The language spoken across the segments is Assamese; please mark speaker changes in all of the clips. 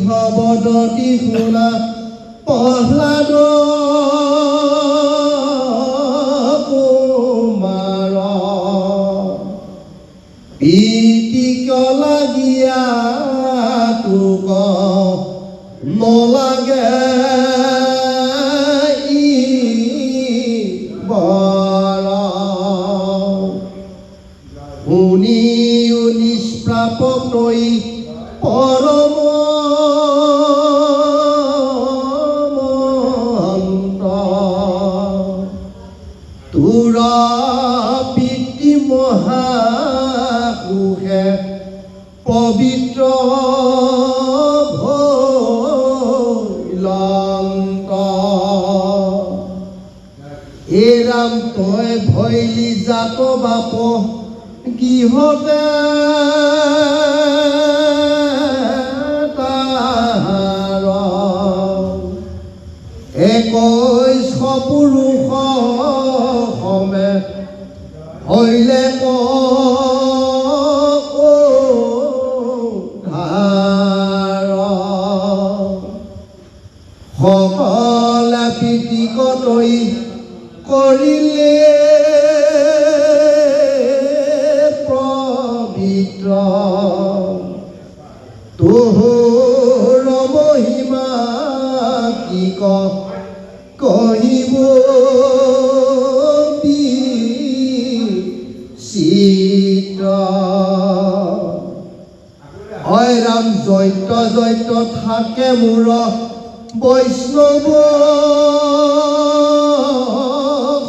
Speaker 1: হবদতি শুনা প্ৰহ্লাদ কুমাৰ পীতিক লাগিয়া তোক নলাগে বৰ শুনি নিষ্প্ৰাপ তৈ পৰম তোৰ পিতৃ মহাকুশে পবিত্ৰ ভৈলন্ত হে ৰাম তই ভৈলি জাত বাপ গৃহতে তাহাৰ 21 পুৰুষ সমে হইলে সকলে পিতিক তৈ কৰিলে পবিত্ৰ তোৰ মহিমা কি কহিব চিত্ৰ হয় ৰাম জৈত জৈত থাকে মোৰ বৈষ্ণৱ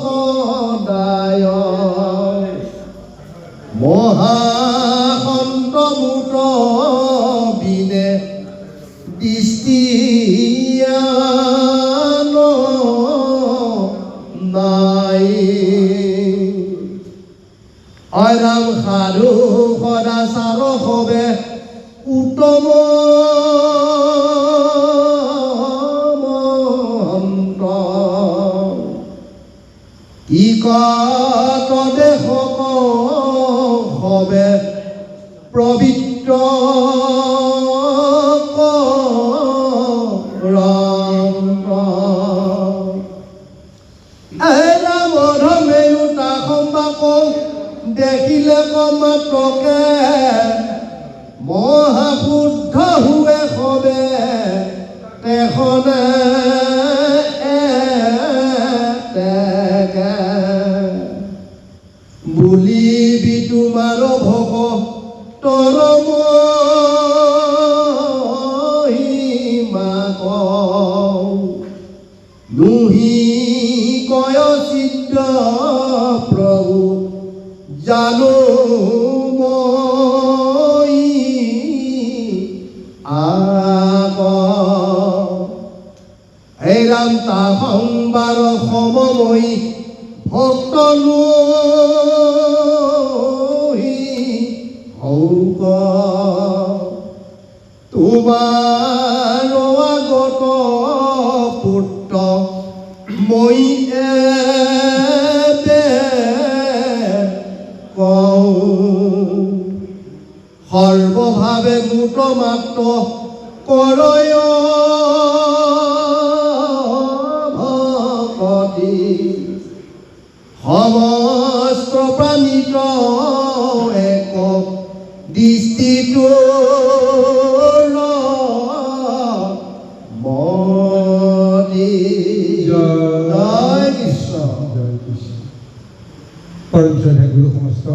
Speaker 1: সদায় মহাসন্ত মুত বিনে দৃষ্টিয়ান নাই অৰাম সাধু সদাচাৰ হবে উত্তম মন্ত্ৰ দেশ হবে পবিত্ৰ দেখিলে মাত্ৰকে মহাশুদ্ধ হুৱে হবে তেখনে বুলিবি তোমাৰ ভকতৰ মহিমা নুহি কয় চিত্ৰ প্ৰভু জানো মই হে ৰাম তা সংবাৰ সমময়ী ভক্ত হৌক তোমাৰ আগত পুত্ৰ মই সৰ্বভাৱে গোট মাত্ৰ কৰয় ভকতি সমস্ত প্ৰাণিত এক দৃষ্টিটো মদি জয় কৃষ্ণ জয় কৃষ্ণ পৰম শ্ৰদ্ধা গুৰু সমস্ত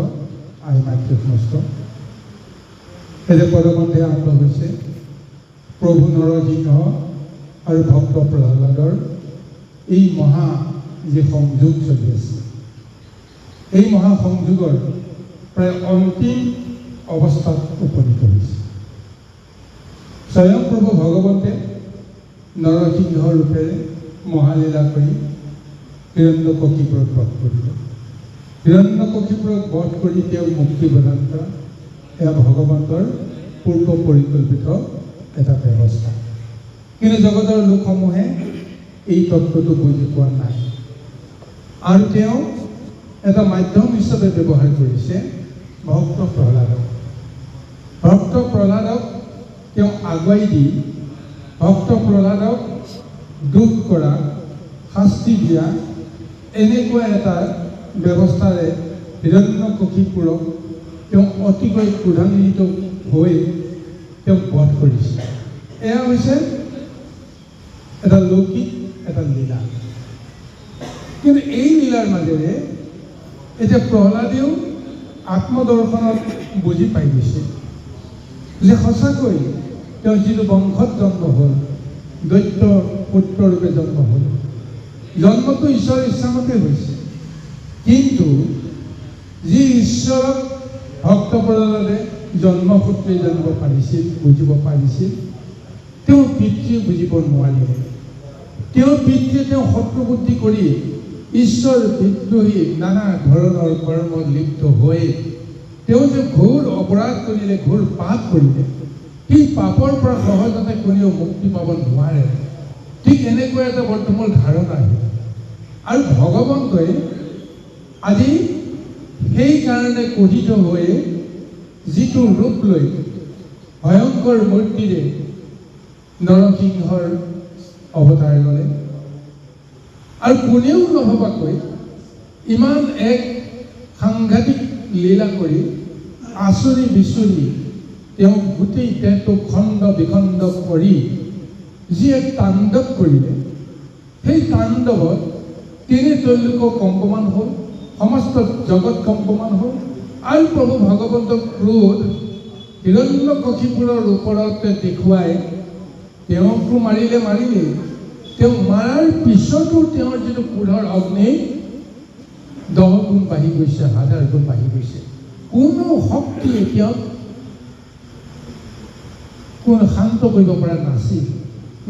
Speaker 1: আই মাতৃ সমস্ত এনে পদমধ্যে আৰম্ভ হৈছে প্ৰভু নৰসিংহ আৰু ভক্ত প্ৰহ্লাদৰ এই মহা যে সংযোগ চলি আছে এই মহা সংযোগৰ প্ৰায় অন্তিম অৱস্থাত উপনীত হৈছে স্বয়ং প্ৰভু ভগৱতে নৰসিংহ ৰূপেৰে মহালীলা কৰি হিৰণ্যকশিপুৰক বধ কৰিলে হিৰণ্যকশিপুৰক বধ কৰি তেওঁ মুক্তি প্ৰদান কৰা এয়া ভগৱন্তৰ পূৰ্ব পৰিকল্পিত এটা ব্যৱস্থা কিন্তু জগতৰ লোকসমূহে এই তত্ত্বটো বুজি পোৱা নাই আৰু তেওঁ এটা মাধ্যম হিচাপে ব্যৱহাৰ কৰিছে ভক্ত প্ৰহ্লাদক। ভক্ত প্ৰহ্লাদক তেওঁ আগুৱাই দি ভক্ত প্ৰহ্লাদক দুখ কৰা, শাস্তি দিয়া এনেকুৱা এটা ব্যৱস্থাৰে হিৰণ্যকশিপুৰক তেওঁ অতিকৈ ক্ৰোধান্বিত হৈ তেওঁক বধ কৰিছে। এয়া হৈছে এটা লৌকিক এটা লীলা। কিন্তু এই লীলাৰ মাজেৰে এতিয়া প্ৰহ্লাদেও আত্মদৰ্শনত বুজি পাই গৈছে যে সঁচাকৈ তেওঁ যিটো বংশত জন্ম হ'ল, দৈত্য পুত্ৰৰূপে জন্ম হ'ল, জন্মটো ঈশ্বৰৰ ইচ্ছামতে হৈছে, কিন্তু যি ঈশ্বৰক ভক্ত প্ৰহ্লাদে জন্মসূত্ৰে জানিব পাৰিছিল, বুজিব পাৰিছিল, তেওঁৰ পিতৃয়ে বুজিব নোৱাৰিলে। তেওঁৰ পিতৃয়ে তেওঁ শত্ৰুবুদ্ধি কৰি ঈশ্বৰ বিদ্ৰোহী নানা ধৰণৰ কৰ্মত লিপ্ত হৈ তেওঁ যে ঘোৰ অপৰাধ কৰিলে, ঘোৰ পাপ কৰিলে, সেই পাপৰ পৰা সহজতে কোনেও মুক্তি পাব নোৱাৰে। ঠিক এনেকুৱা এটা বৰ্তমান ধাৰণা আহিল আৰু ভগৱন্তই আজি সেইকাৰণে ক্ৰোধিত হৈ যিটো ৰূপ লৈ ভয়ংকৰ মূৰ্তিৰে নৰসিংহৰ অৱতাৰ ল'লে আৰু কোনেও নভবাকৈ ইমান এক সাংঘাতিক লীলা কৰি আচৰি বিচৰি তেওঁ গোটেই দেহটো খণ্ড বিখণ্ড কৰি যি এক তাণ্ডৱ কৰিলে, সেই তাণ্ডৱত তিনি তৈলোক কম্পমান হ'ল, সমস্ত জগত কম্পমান হ'ল আৰু প্ৰভু ভগৱন্তৰ ক্ৰোধ হিৰণ্যকশিপুৰৰ ওপৰত দেখুৱাই তেওঁকো মাৰিলে, তেওঁ মাৰাৰ পিছতো তেওঁৰ যিটো ক্ৰোধৰ অগ্নি 10 গুণ বাঢ়ি গৈছে, 1000 গুণ বাঢ়ি গৈছে। কোনো শক্তিয়ে তেওঁক কোনো শান্ত কৰিব পৰা নাছিল।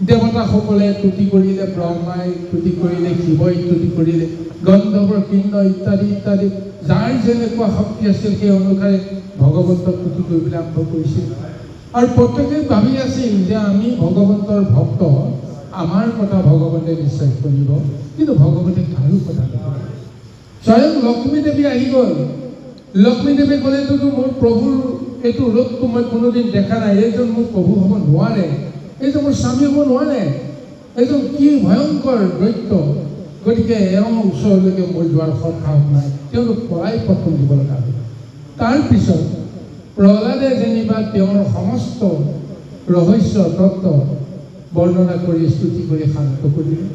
Speaker 1: দেৱতাসকলে তুতি কৰিলে, ব্ৰহ্মাই তুতি কৰিলে, শিৱই তুতি কৰিলে, গন্ধৰ্ব কিন্ন ইত্যাদি ইত্যাদি যাৰ যেনেকুৱা শক্তি আছিল সেই অনুসাৰে ভগৱন্তক তুতি কৰিবলৈ আৰম্ভ কৰিছিল আৰু প্ৰত্যেকে ভাবি আছিল যে আমি ভগৱন্তৰ ভক্ত, আমাৰ কথা ভগৱন্তে নিশ্চয় শুনিব। কিন্তু ভগৱন্তে কাৰো কথা নকৰে। স্বয়ং লক্ষ্মী দেৱী আহি গ'ল। লক্ষ্মী দেৱী ক'লেতো মোৰ প্ৰভুৰ এইটো ৰূপটো মই কোনোদিন দেখা নাই, এইজন মোৰ প্ৰভু হ'ব নোৱাৰে, এইজন মোৰ স্বামী হ'ব নোৱাৰে, এইজন কি ভয়ংকৰ দৈত্য, গতিকে এওঁৰ ওচৰলৈকে মোৰ যোৱাৰ সাহস নাই, তেওঁলোক পৰাই পত্ৰ দিব লগা হ'ল। তাৰপিছত প্ৰহ্লাদে যেনিবা তেওঁৰ সমস্ত ৰহস্য তত্ত্ব বৰ্ণনা কৰি স্তুতি কৰি শান্ত কৰিলে,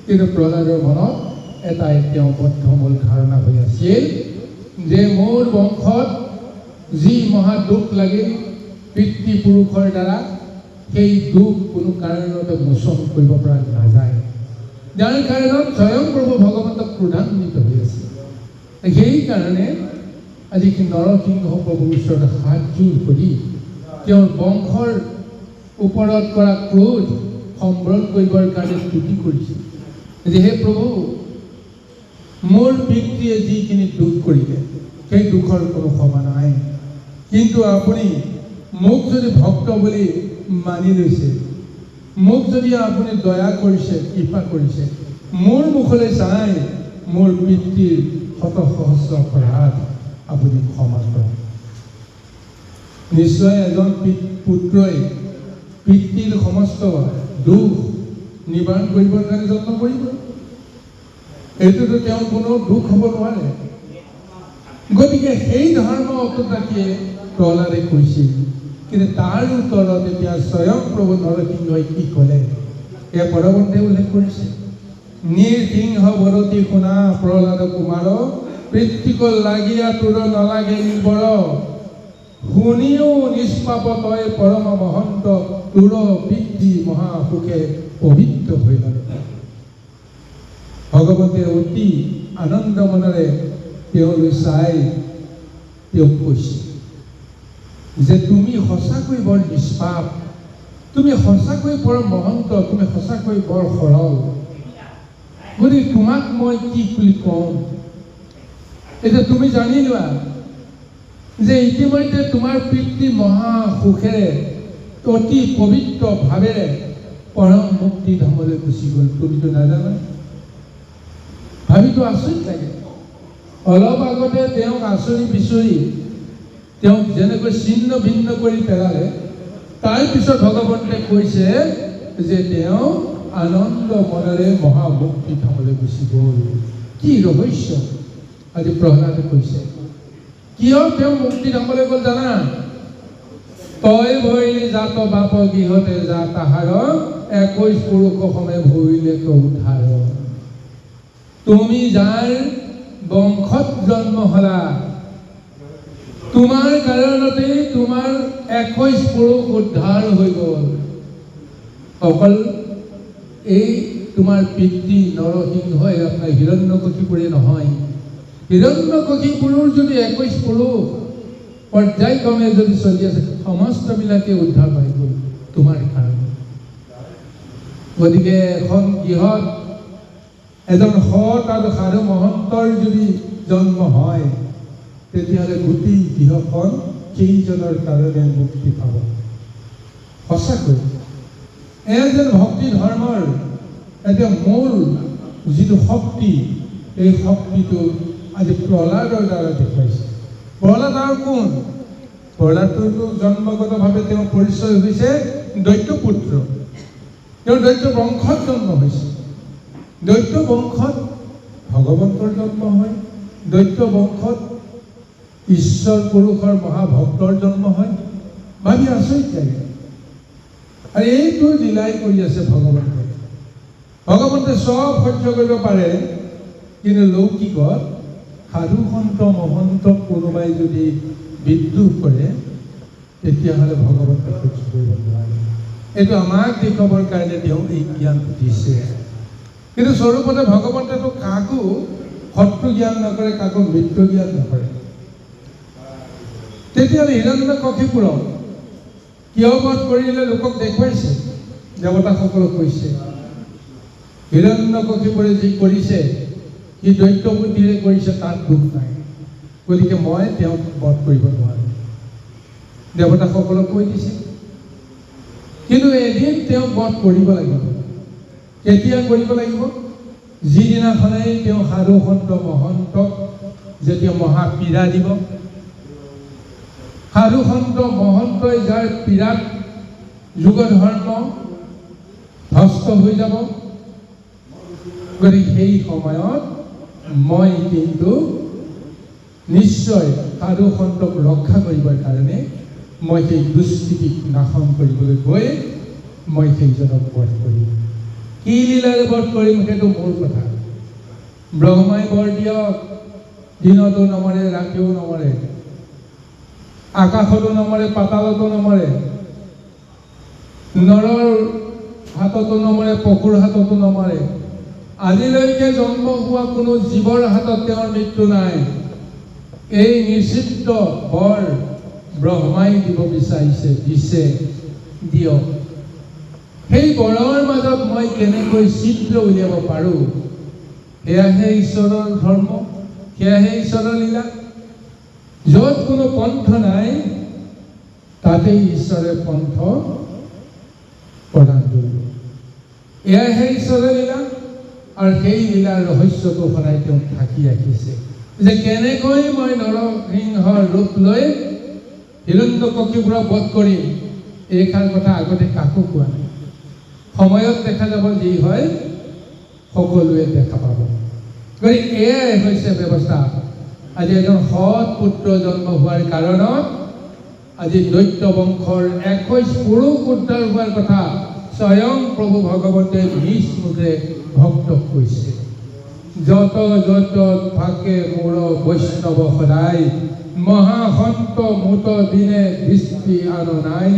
Speaker 1: কিন্তু প্ৰহ্লাদৰ মনত এটাই তেওঁ বদ্ধমূল ধাৰণা হৈ আছিল যে মোৰ বংশত যি মহা দুখ লাগিল পিতৃপুৰুষৰ দ্বাৰা, সেই দুখ কোনো কাৰণতে মোচন কৰিব পৰা নাযায়, যাৰ কাৰণত স্বয়ং প্ৰভু ভগৱন্তক ক্ৰোধান্বিত হৈ আছিল। সেইকাৰণে আজি নৰসিংহ প্ৰভুৰ ওচৰত হাতযোৰ কৰি তেওঁৰ বংশৰ ওপৰত কৰা ক্ৰোধ সম্বৰণ কৰিবৰ কাৰণে স্তুতি কৰিছিল যে হে প্ৰভু, মোৰ পিতৃয়ে যিখিনি দুখ কৰিলে সেই দুখৰ কোনো ক্ষমা নাই, কিন্তু আপুনি মোক যদি ভক্ত বুলি মানি লৈছে, মোক যদি আপুনি দয়া কৰিছে, কৃপা কৰিছে, মোৰ মুখলৈ চাই মোৰ পিতৃৰ শত সহস্ৰ অপৰাধ আপুনি ক্ষমা কৰক। নিশ্চয় এজন পুত্ৰই পিতৃৰ সমস্ত দুখ নিবাৰণ কৰিবৰ কাৰণে যত্ন কৰিব, এইটোতো তেওঁৰ কোনো দুখ হ'ব নোৱাৰে। গতিকে সেই ধৰ্ম অটুট ৰাখিয়ে প্ৰহ্লাদে কৈছিল, কিন্তু তাৰ উত্তৰত এতিয়া স্বয়ং প্ৰভু নৰসিংহই কি ক'লে এয়া পৰৱৰ্তী উল্লেখ কৰিছে। নিৰসিংহ বৰতি শুনা প্ৰহ্লাদ কুমাৰ, পিতৃক লাগিয়া তোৰ নালাগে নিৰ্বৰ, শুনিও নিষ্পাপ তই পৰম মহন্ত, তোৰ পিতৃ মহাসুখে পবিত্ৰ হৈ গ'ল। ভগৱতে অতি আনন্দ মনেৰে তেওঁলৈ চাই তেওঁক কৈছে যে তুমি সঁচাকৈ বৰ নিষ্পাপ, তুমি সঁচাকৈ বৰ মহন্ত, তুমি সঁচাকৈ বৰ সৰল, গতিকে তোমাক মই কি বুলি কওঁ। এতিয়া তুমি জানি লোৱা যে ইতিমধ্যে তোমাৰ পিতৃ মহাসুখেৰে অতি পবিত্ৰ ভাৱেৰে পৰম মুক্তি ধামলৈ গুচি গ'ল। তুমিতো নাজানা? ভাবিতো আচৰিত লাগে। অলপ আগতে তেওঁক আচৰি বিচৰি তেওঁক যেনেকৈ ছিন্ন ভিন্ন কৰি পেলালে, তাৰপিছত ভগৱন্তে কৈছে যে তেওঁ আনন্দ মনেৰে মহামুক্তি ধামলৈ গুচি গ'ল। কি ৰহস্য! আজি প্ৰহ্লাদে কৈছে কিয় তেওঁ মুক্তি ধামলৈ গ'ল জানা? তই ভৰিলি জাত বাপ গৃহতে যা তাহাৰ 21 পুৰুষ সমে ভৰিলে উদ্ধাৰ। তুমি যাৰ বংশত জন্ম হলা, তোমাৰ কাৰণতে তোমাৰ 21 পুৰুষ উদ্ধাৰ হৈ গ'ল। অকল এই তোমাৰ পিতৃ নৰসিংহই আপোনাৰ হিৰণ্যকশিপুৰে নহয়, হিৰণ্যকশিপুৰৰ যদি 21 পুৰুষ পৰ্যায়ক্ৰমে যদি চলি আছে, সমস্তবিলাকে উদ্ধাৰ পাই গ'ল তোমাৰ কাৰণে। গতিকে এখন গৃহত এজন সৎ আৰু সাধু মহন্তৰ যদি জন্ম হয়, তেতিয়াহ'লে গোটেই গৃহখন কেইজনৰ কাৰণে মুক্তি পাব। সঁচাকৈ এয়া যেন ভক্তি ধৰ্মৰ এতিয়া মূল যিটো শক্তি, এই শক্তিটো আজি প্ৰহ্লাদৰ দ্বাৰা দেখুৱাইছে। প্ৰহ্লাদ আৰু কোন? প্ৰহ্লাদটোতো জন্মগতভাৱে তেওঁৰ পৰিচয় হৈছে দৈত্য পুত্ৰ। তেওঁ দৈত্য বংশত জন্ম হৈছে। দৈত্য বংশত ভগৱন্তৰ জন্ম হয়, দৈত্য বংশত ঈশ্বৰ পুৰুষৰ মহাভক্তৰ জন্ম হয়। ভাবি আচৰিত লাগে। আৰু এইটো লীলাই কৰি আছে ভগৱন্তে। ভগৱন্তে চব সহ্য কৰিব পাৰে, কিন্তু লৌকিকত সাধু সন্ত মহন্তক কোনোবাই যদি বিদ্ৰোহ কৰে, তেতিয়াহ'লে ভগৱন্তে সহ্য কৰিব নোৱাৰে। এইটো আমাক দেখুৱাবৰ কাৰণে তেওঁ এই জ্ঞানটো দিছে। কিন্তু স্বৰূপতে ভগৱন্তেতো কাকো শত্ৰু জ্ঞান নকৰে, কাকো মৃত্যু জ্ঞান নকৰে। তেতিয়াহ'লে হিৰণ্যকশিপুৰক কিয় বধ কৰিলে লোকক দেখুৱাইছে, দেৱতাসকলক কৈছে হিৰণ্যকশিপুৰে যি কৰিছে সি দৈত্য বুদ্ধিৰে কৰিছে, তাত দুখ নাই, গতিকে মই তেওঁক বধ কৰিব নোৱাৰোঁ। দেৱতাসকলক কৈ দিছে। কিন্তু এদিন তেওঁক বধ কৰিব লাগিব। কেতিয়া কৰিব লাগিব? যিদিনাখনেই তেওঁ সাধু সন্ত মহন্তক যেতিয়া মহাপীড়া দিব, সাধু সন্ত মহন্তই যাৰ পীড়াত যুগ ধৰ্ম ধ্বস্ত হৈ যাব, গতিকে সেই সময়ত মই কিন্তু নিশ্চয় সাধু সন্তক ৰক্ষা কৰিবৰ কাৰণে মই সেই দুষ্কৃতিক নাশন কৰিবলৈ গৈ মই সেইজনক বধ কৰিম। কি লীলাৰে বধ কৰিম সেইটো মোৰ কথা। ব্ৰহ্মাই বৰ দিয়ক, দিনতো নমৰে, ৰাতিও নমৰে, আকাশতো নমৰে, পাতালতো নমৰে, নৰৰ হাততো নমৰে, পশুৰ হাততো নমৰে। আজিলৈকে জন্ম হোৱা কোনো জীৱৰ হাতত তেওঁৰ মৃত্যু নাই। এই নিশ্চিত বৰ ব্ৰহ্মাই দিব বিচাৰিছে, দিছে, দিয়ক। সেই বৰৰ মাজত মই কেনেকৈ ছিদ্ৰ উলিয়াব পাৰোঁ, সেয়াহে ঈশ্বৰৰ ধৰ্ম, সেয়াহে ঈশ্বৰৰ লীলা। য'ত কোনো পন্থ নাই, তাতেই ঈশ্বৰে পন্থ প্ৰদান কৰিব। এয়াহে ঈশ্বৰৰ লীলা। আৰু সেই লীলাৰ ৰহস্যটো সদায় তেওঁ ঢাকি ৰাখিছে যে কেনেকৈ মই নৰসিংহৰ ৰূপ লৈ হিৰণ্যকশিপুৰক বধ কৰিম। এইষাৰ কথা আগতে কাকো কোৱা নাই। সময়ত দেখা যাব, যি হয় সকলোৱে দেখা পাব। গতিকে এয়াই হৈছে ব্যৱস্থা। আজি এজন সৎ পুত্ৰ জন্ম হোৱাৰ কাৰণত আজি দৈত্য বংশৰ 21 পুৰুষ উদ্ধাৰ হোৱাৰ কথা স্বয়ং প্ৰভু ভগৱন্তে নিজ মুখে ভক্তক কৈছে। যত যত থাকে মোৰ বৈষ্ণৱ সদায়, মহাসন্ত মুত দিনে দৃষ্টি আন নাই।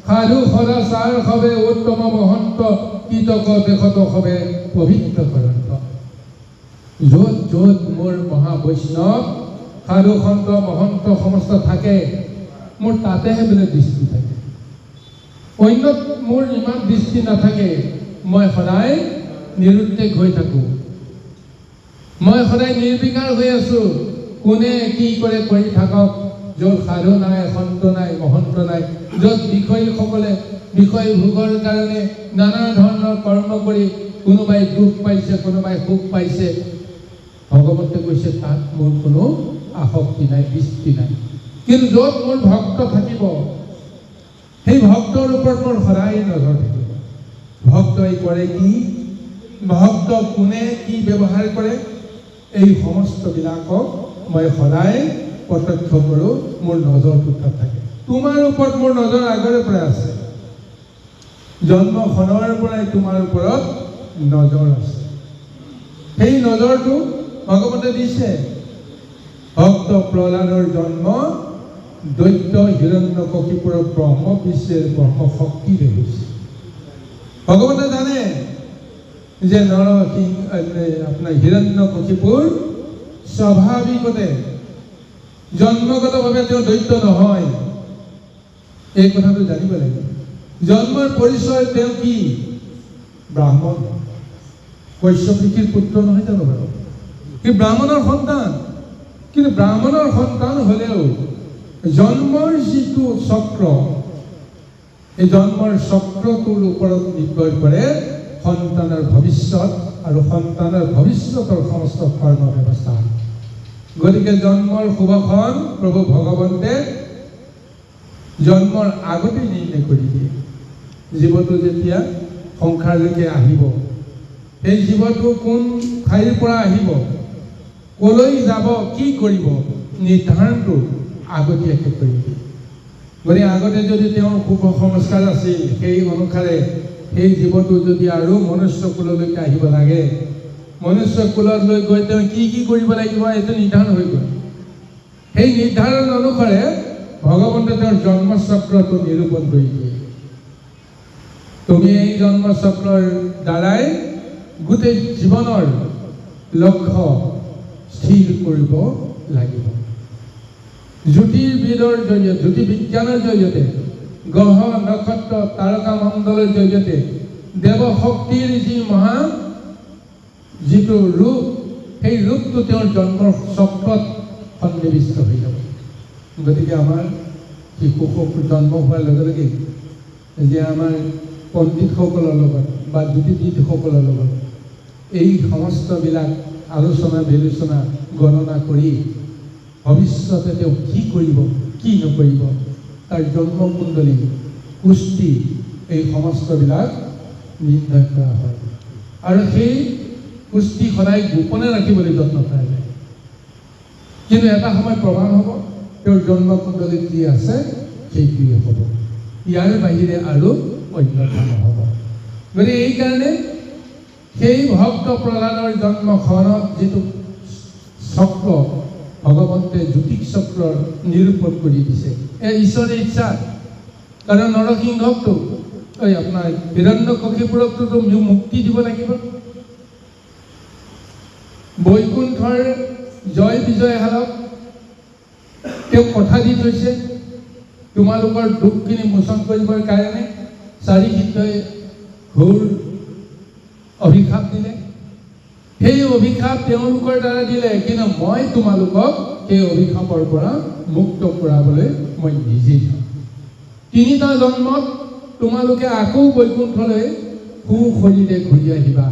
Speaker 1: সাধু সদাচাৰ হবে উত্তম মহন্ত, কীটক দেশত হবে পবিত্ৰ কৰন্ত। য'ত য'ত মোৰ মহাবৈষ্ণৱ সাধু সন্ত মহন্ত সমস্ত থাকে, মোৰ তাতেহে বোলে দৃষ্টি থাকে। অন্যত মোৰ ইমান দৃষ্টি নাথাকে। মই সদায় নিৰুদ্বেগ হৈ থাকোঁ, মই সদায় নিৰ্বিকাৰ হৈ আছোঁ। কোনে কি কৰে কৰি থাকক, য'ত সাধু নাই, সন্ত নাই, মহন্ত নাই, য'ত বিষয়ীসকলে বিষয় ভোগৰ কাৰণে নানা ধৰণৰ কৰ্ম কৰি কোনোবাই দুখ পাইছে, কোনোবাই সুখ পাইছে। ভগৱন্তে কৈছে তাত মোৰ কোনো আসক্তি নাই, বৃষ্টি নাই। কিন্তু য'ত মোৰ ভক্ত থাকিব, সেই ভক্তৰ ওপৰত মোৰ সদায় নজৰ থাকিব। ভক্তই কৰে কি, ভক্ত কোনে কি ব্যৱহাৰ কৰে, এই সমস্তবিলাকক মই সদায় প্ৰত্যক্ষ কৰোঁ, মোৰ নজৰটো তাত থাকে। তোমাৰ ওপৰত মোৰ নজৰ আগৰে পৰা আছে, জন্মখনৰ পৰাই তোমাৰ ওপৰত নজৰ আছে। সেই নজৰটো ভগৱন্তে দিছে। ভক্ত প্ৰহ্লাদৰ জন্ম দৈত্য হিৰণ্যকশিপুৰ ব্ৰহ্ম বিশ্বেৰ ব্ৰহ্ম শক্তিৰে হৈছে। ভগৱন্তে জানে যে আপোনাৰ হিৰণ্যকশিপুৰ স্বাভাৱিকতে জন্মগতভাৱে তেওঁ দৈত্য নহয়, এই কথাটো জানিব লাগিব। জন্মৰ পৰিচয় তেওঁ কি? ব্ৰাহ্মণ, কশ্যপ ঋষিৰ পুত্ৰ নহয় জানো বাৰু? সি ব্ৰাহ্মণৰ সন্তান। কিন্তু ব্ৰাহ্মণৰ সন্তান হ'লেও জন্মৰ যিটো চক্ৰ, এই জন্মৰ চক্ৰটোৰ ওপৰত নিৰ্ভৰ কৰে সন্তানৰ ভৱিষ্যত আৰু সন্তানৰ ভৱিষ্যতৰ সমস্ত কৰ্ম ব্যৱস্থা। গতিকে জন্মৰ শুভখন প্ৰভু ভগৱন্তে জন্মৰ আগতেই নিৰ্ণয় কৰি দিয়ে। জীৱটো যেতিয়া সংসাৰলৈকে আহিব, সেই জীৱটো কোন ঠাইৰ পৰা আহিব, কলৈ যাব, কি কৰিব, নিৰ্ধাৰণটো আগতীয়াকৈ কৰি দিয়ে। গতিকে আগতে যদি তেওঁৰ শুভ সংস্কাৰ আছিল, সেই অনুসাৰে সেই জীৱটো যদি আৰু মনুষ্য কুললৈকে আহিব লাগে, মনুষ্য কুললৈ গৈ তেওঁ কি কি কৰিব লাগিব এইটো নিৰ্ধাৰণ হৈ গ'ল। সেই নিৰ্ধাৰণ অনুসাৰে ভগৱন্তে তেওঁৰ জন্মচক্ৰটো নিৰূপণ কৰি দিয়ে। তুমি এই জন্মচক্ৰৰ দ্বাৰাই গোটেই জীৱনৰ লক্ষ্য স্থিৰ কৰিব লাগিব। জ্যোতিৰ্বিদৰ জৰিয়তে, জ্যোতিৰ্বিজ্ঞানৰ জৰিয়তে, গ্ৰহ নক্ষত্ৰ তাৰকা মণ্ডলৰ জৰিয়তে দেৱশক্তিৰ যিটো ৰূপ, সেই ৰূপটো তেওঁৰ জন্মৰ চক্ৰত সন্নিৱিষ্ট হৈ যাব। গতিকে আমাৰ শিশুসকল জন্ম হোৱাৰ লগে লগে যে আমাৰ পণ্ডিতসকলৰ লগত বা জ্যোতিৰ্বিদসকলৰ লগত এই সমস্তবিলাক আলোচনা বিলোচনা গণনা কৰি ভৱিষ্যতে তেওঁ কি কৰিব, কি নকৰিব, তাৰ জন্মকুণ্ডলী, কুষ্টি, এই সমস্তবিলাক নিৰ্ণয় কৰা হয়। আৰু সেই কুষ্টি সদায় গোপনে ৰাখিবলৈ যত্ন কৰা যায়। কিন্তু এটা সময়ত প্ৰমাণ হ'ব তেওঁৰ জন্মকুণ্ডলীত যি আছে সেইটোৱে হ'ব, ইয়াৰ বাহিৰে আৰু অন্যথা নহ'ব। গতিকে এইকাৰণে সেই ভক্ত প্ৰহ্লাদৰ জন্মখনত যিটো চক্ৰ ভগৱন্তে জ্যোতিষ চক্ৰৰ নিৰূপণ কৰি দিছে, এই ঈশ্বৰে ইচ্ছা। কাৰণ নৰসিংহকতো আপোনাৰ হিৰণ্যকশিপুৰকতো মুক্তি দিব লাগিব। বৈকুণ্ঠৰ জয় বিজয়হালক তেওঁ কথা দি থৈছে, তোমালোকৰ দুখখিনি মোচন কৰিবৰ কাৰণে 4 সিদ্ধই ঘোৰ অভিশাপ দিলে। সেই অভিশাপ তেওঁলোকৰ দ্বাৰা দিলে, কিন্তু মই তোমালোকক সেই অভিশাপৰ পৰা মুক্ত কৰাবলৈ মই নিজেই যাম। 3টা জন্মত তোমালোকে আকৌ বৈকুণ্ঠলৈ সুশৰীৰে ঘূৰি আহিবা।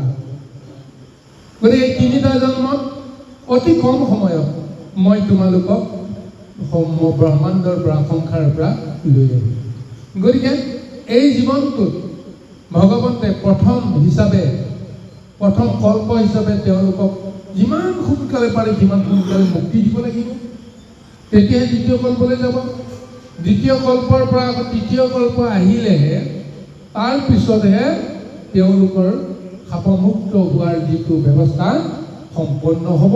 Speaker 1: গতিকে 3টা জন্মত অতি কম সময়ত মই তোমালোকক ব্ৰহ্মাণ্ডৰ পৰা, সংসাৰৰ পৰা লৈ আহিম। গতিকে এই জীৱনটোত ভগৱন্তে প্ৰথম কল্প হিচাপে তেওঁলোকক যিমান সোনকালে পাৰে সিমান সোনকালে মুক্তি দিব লাগিব। তেতিয়াহে দ্বিতীয় কল্পলৈ যাব। দ্বিতীয় কল্পৰ পৰা আকৌ তৃতীয় কল্প আহিলেহে তাৰ পিছতহে তেওঁলোকৰ শাপমুক্ত হোৱাৰ যিটো ব্যৱস্থা সম্পন্ন হ'ব।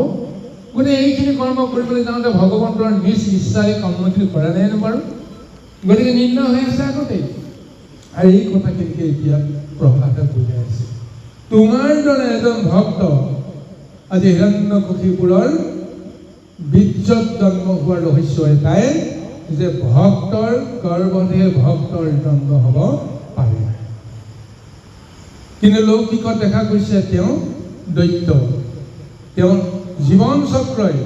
Speaker 1: গতিকে এইখিনি কৰ্ম কৰিবলৈ যাওঁতে ভগৱন্তৰ নিজ ইচ্ছাৰে কৰ্মখিনি কৰা নাই বাৰু। গতিকে নিৰ্ণয় হৈ আছে আগতেই। আৰু এই কথাখিনিকে এতিয়া প্ৰহ্লাদে বুজাই আছে। তোমাৰ দৰে এজন ভক্ত আজি হিৰণ্যকশিপুৰৰ বীৰ্যত জন্ম হোৱাৰ ৰহস্য এটাই যে ভক্তৰ গৰ্ভতহে ভক্তৰ জন্ম হ'ব পাৰে। কিন্তু লৌকিকত দেখা গৈছে তেওঁ দৈত্য। তেওঁৰ জীৱন চক্ৰই,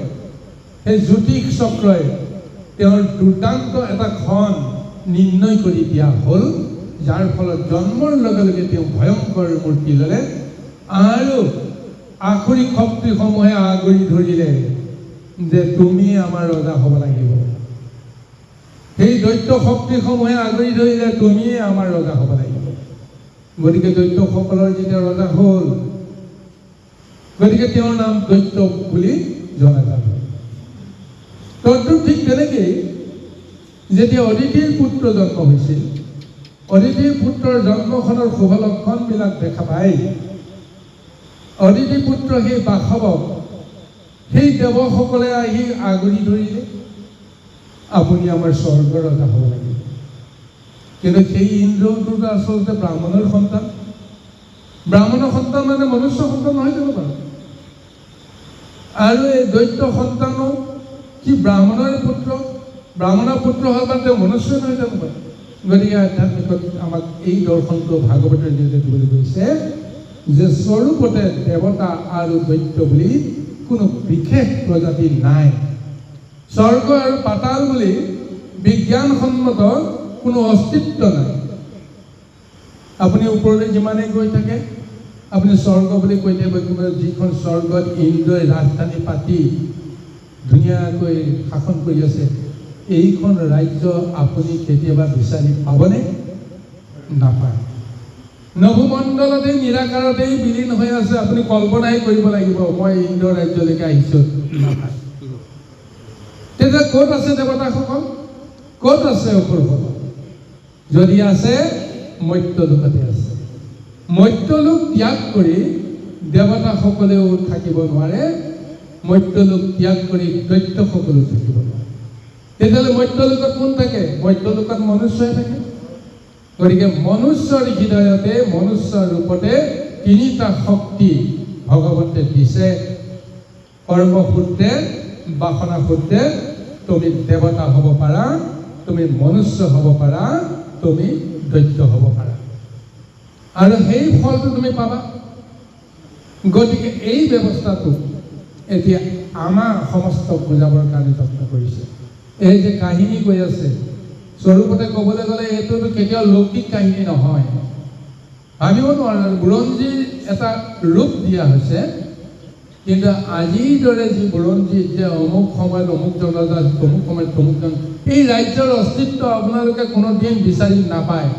Speaker 1: সেই জ্যোতিষ চক্ৰই তেওঁৰ দুৰ্দান্ত এটা ক্ষণ নিৰ্ণয় কৰি দিয়া হ'ল, যাৰ ফলত জন্মৰ লগে লগে তেওঁ ভয়ংকৰ মূৰ্তি ল'লে আৰু আখৰিক শক্তিসমূহে আগুৰি ধৰিলে যে তুমি আমাৰ ৰজা হ'ব লাগিব। সেই দৈত্য শক্তিসমূহে আগুৰি ধৰিলে তুমিয়ে আমাৰ ৰজা হ'ব লাগিব। গতিকে দৈত্যসকলৰ যেতিয়া ৰজা হ'ল, গতিকে তেওঁৰ নাম দৈত্য বুলি জনা যাব। তদ্ৰুপ ঠিক তেনেকেই যেতিয়া অদিতিৰ পুত্ৰ জন্ম হৈছিল, অদিতিৰ পুত্ৰৰ জন্মখনৰ শুভ লক্ষণবিলাক দেখা পাই অদিতি পুত্ৰ সেই বাসৱক সেই দেৱসকলে আহি আগুৰি ধৰিলে, আপুনি আমাৰ স্বৰ্গৰ ৰজা হ'ব লাগিব। কিন্তু সেই ইন্দ্ৰটোতো আচলতে ব্ৰাহ্মণৰ সন্তান। ব্ৰাহ্মণৰ সন্তান মানে মনুষ্য সন্তান নহয় জানো বাৰু? আৰু এই দৈত্য সন্তানো কি ব্ৰাহ্মণৰ পুত্ৰ? ব্ৰাহ্মণৰ পুত্ৰ হোৱাৰ বাবে তেওঁ মনুষ্য নহয় জানো বাৰু? গতিকে আধ্যাত্মিকত আমাক এই দৰ্শনটো ভাগৱতৰ জৰিয়তে দিবলৈ গৈছে যে স্বৰূপতে দেৱতা আৰু দৈত্য বুলি কোনো বিশেষ প্ৰজাতি নাই। স্বৰ্গ আৰু পাতাল বুলি বিজ্ঞানসন্মত কোনো অস্তিত্ব নাই। আপুনি ওপৰলৈ যিমানেই গৈ থাকে, আপুনি স্বৰ্গ বুলি কৈ থাকিব, যিখন স্বৰ্গত ইন্দ্ৰই ৰাজধানী পাতি ধুনীয়াকৈ শাসন কৰি আছে, এইখন ৰাজ্য আপুনি কেতিয়াবা বিচাৰি পাবনে? নাপায়। নভুমণ্ডলতেই নিৰাকাৰতেই বিলীন হৈ আছে, আপুনি কল্পনাই কৰিব লাগিব মই ইন্দ্ৰ ৰাজ্যলৈকে আহিছোঁ, নাপায়। তেতিয়া ক'ত আছে দেৱতাসকল? ক'ত আছে অসুৰসকল? যদি আছে মৰ্ত্যলোকতে আছে। মৰ্ত্যলোক ত্যাগ কৰি দেৱতাসকলেও থাকিব নোৱাৰে, মৰ্ত্যলোক ত্যাগ কৰি দৈত্যসকলেও থাকিব নোৱাৰে। তেতিয়াহ'লে মৰ্ত্যলোকত কোন থাকে? মৰ্ত্যলোকত মনুষ্যই থাকে। গতিকে মনুষ্যৰ হৃদয়তে মনুষ্যৰ ৰূপতে তিনিটা শক্তি ভগৱন্তে দিছে। কৰ্মসূত্ৰে বাসনা সূত্ৰে তুমি দেৱতা হ'ব পাৰা, তুমি মনুষ্য হ'ব পাৰা, তুমি দৈত্য হ'ব পাৰা, আৰু সেই ফলটো তুমি পাবা। গতিকে এই ব্যৱস্থাটো এতিয়া আমাৰ সমস্ত বুজাবৰ কাৰণে যত্ন কৰিছে। এই যে কাহিনী কৈ আছে, স্বৰূপতে ক'বলৈ গ'লে এইটোতো কেতিয়াও লৌকিক কাহিনী নহয়। ভাবিব নোৱাৰে, বুৰঞ্জীৰ এটা ৰূপ দিয়া হৈছে, কিন্তু আজিৰ দৰে যি বুৰঞ্জীত যে অমুক সময়ত অমুক জনজাত, অমুক সময়ত অমুক জন, এই ৰাজ্যৰ অস্তিত্ব আপোনালোকে কোনোদিন বিচাৰি নাপায়।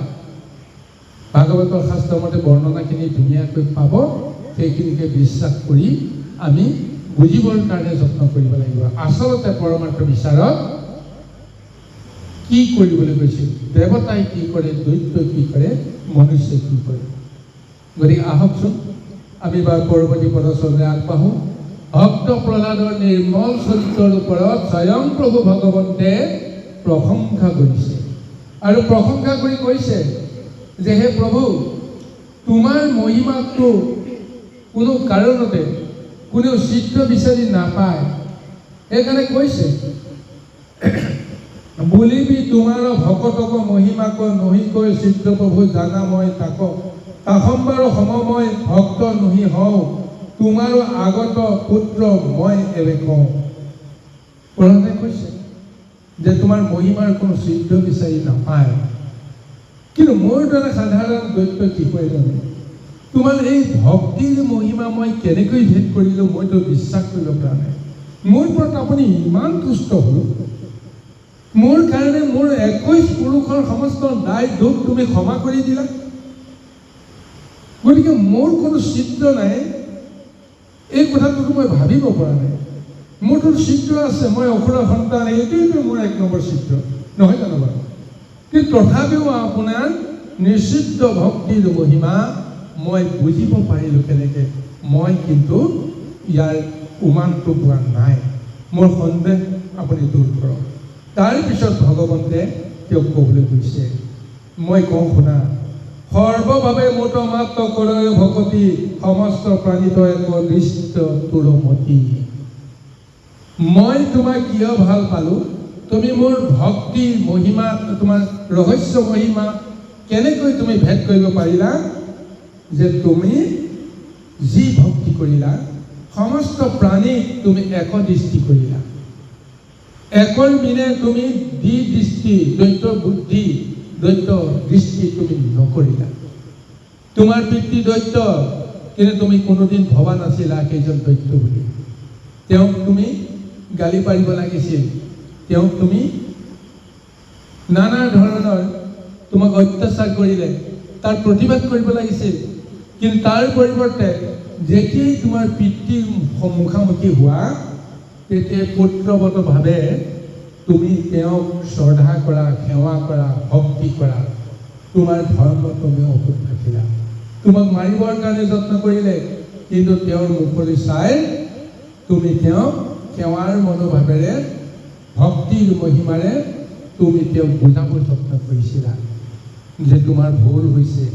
Speaker 1: ভাগৱতৰ শাস্ত্ৰমতে বৰ্ণনাখিনি ধুনীয়াকৈ পাব, সেইখিনিকে বিশ্বাস কৰি আমি বুজিবৰ কাৰণে যত্ন কৰিব লাগিব। আচলতে পৰমাৰ্থ বিচাৰত কি কৰিবলৈ গৈছিল, দেৱতাই কি কৰে, দৈত্যই কি কৰে, মনুষ্যই কি কৰে। গতিকে আহকচোন আমি বাৰু পৰৱৰ্তী পদচৰণে আগবাঢ়ো। ভক্ত প্ৰহ্লাদৰ নিৰ্মল চৰিত্ৰৰ ওপৰত স্বয়ং প্ৰভু ভগৱন্তে প্ৰশংসা কৰিছে, আৰু প্ৰশংসা কৰি কৈছে যে হে প্ৰভু, তোমাৰ মহিমাটো কোনো কাৰণতে কোনেও চিত্ৰ বিচাৰি নাপায়। সেইকাৰণে কৈছে, বুলিবি তোমাৰ ভকতক মহিমাক নহিকৈ চিত্ৰ প্ৰভু জানা মই তাক, কাষম্বাৰ সমময় ভক্ত নহি হওঁ, তোমাৰ আগত পুত্ৰ মই এবে কওঁ। প্ৰহ্লাদে কৈছে যে তোমাৰ মহিমাৰ কোনো চিত্ৰ বিচাৰি নাপায়, কিন্তু মোৰ দৰে সাধাৰণ দৈত্য কি কৰে জানে? তোমাৰ এই ভক্তিৰ মহিমা মই কেনেকৈ ভেদ কৰিলোঁ মইতো বিশ্বাস কৰিব পৰা নাই। মোৰ ওপৰত আপুনি ইমান তুষ্ট হ'ল, মোৰ কাৰণে মোৰ 21 পুৰুষৰ সমস্ত দায় দুখ তুমি ক্ষমা কৰি দিলা। গতিকে মোৰ কোনো চিত্ৰ নাই, এই কথাটোতো মই ভাবিব পৰা নাই। মোৰতো চিত্ৰ আছে, মই অসুৰৰ সন্তান, এইটোৱেইতো মোৰ 1 নম্বৰ চিত্ৰ, নহয় জানো বাৰু? কিন্তু তথাপিও আপোনাৰ নিশ্চিত ভক্তিৰ মহিমা মই বুজিব পাৰিলোঁ কেনেকৈ, মই কিন্তু ইয়াৰ উমানটো পোৱা নাই। মোৰ সন্দেহ আপুনি দূৰ কৰক। তাৰপিছত ভগৱন্তে তেওঁক ক'বলৈ কৈছে, মই কওঁ শুনা, সৰ্বভাৱে মোট মাত্ৰ কৰে ভকতি, সমস্ত প্ৰাণিত এক দৃষ্ট তোৰমতি। মই তোমাক কিয় ভাল পালোঁ, তুমি মোৰ ভক্তিৰ মহিমা, তোমাৰ ৰহস্য মহিমা কেনেকৈ তুমি ভেদ কৰিব পাৰিলা যে তুমি যি ভক্তি কৰিলা সমস্ত প্ৰাণীক তুমি একদৃষ্টি কৰিলা। একল বিনে তুমি দৃষ্টি দৈত্য বুদ্ধি দৈত্য দৃষ্টি তুমি নকৰিলা। তোমাৰ পিতৃ দৈত্য, কিন্তু তুমি কোনোদিন ভবা নাছিলা সেইজন দৈত্য বুলি। তেওঁক তুমি গালি পাৰিব লাগিছিল, তেওঁক তুমি নানা ধৰণৰ তোমাক অত্যাচাৰ কৰিলে তাৰ প্ৰতিবাদ কৰিব লাগিছিল। কিন্তু তাৰ পৰিৱৰ্তে যেতিয়াই তোমাৰ পিতৃৰ মুখামুখি হোৱা, তেতিয়াই পুত্ৰৱতভাৱে তুমি তেওঁক শ্ৰদ্ধা কৰা, সেৱা কৰা, ভক্তি কৰা। তোমাৰ ধৰ্ম তুমি অটুট ৰাখিলা। তোমাক মাৰিবৰ কাৰণে যত্ন কৰিলে, কিন্তু তেওঁৰ মুখলৈ চাই তুমি তেওঁক সেৱাৰ মনোভাৱেৰে ভক্তিৰ মহিমাৰে তুমি তেওঁক বুজাবৰ যত্ন কৰিছিলা যে তোমাৰ ভুল হৈছে,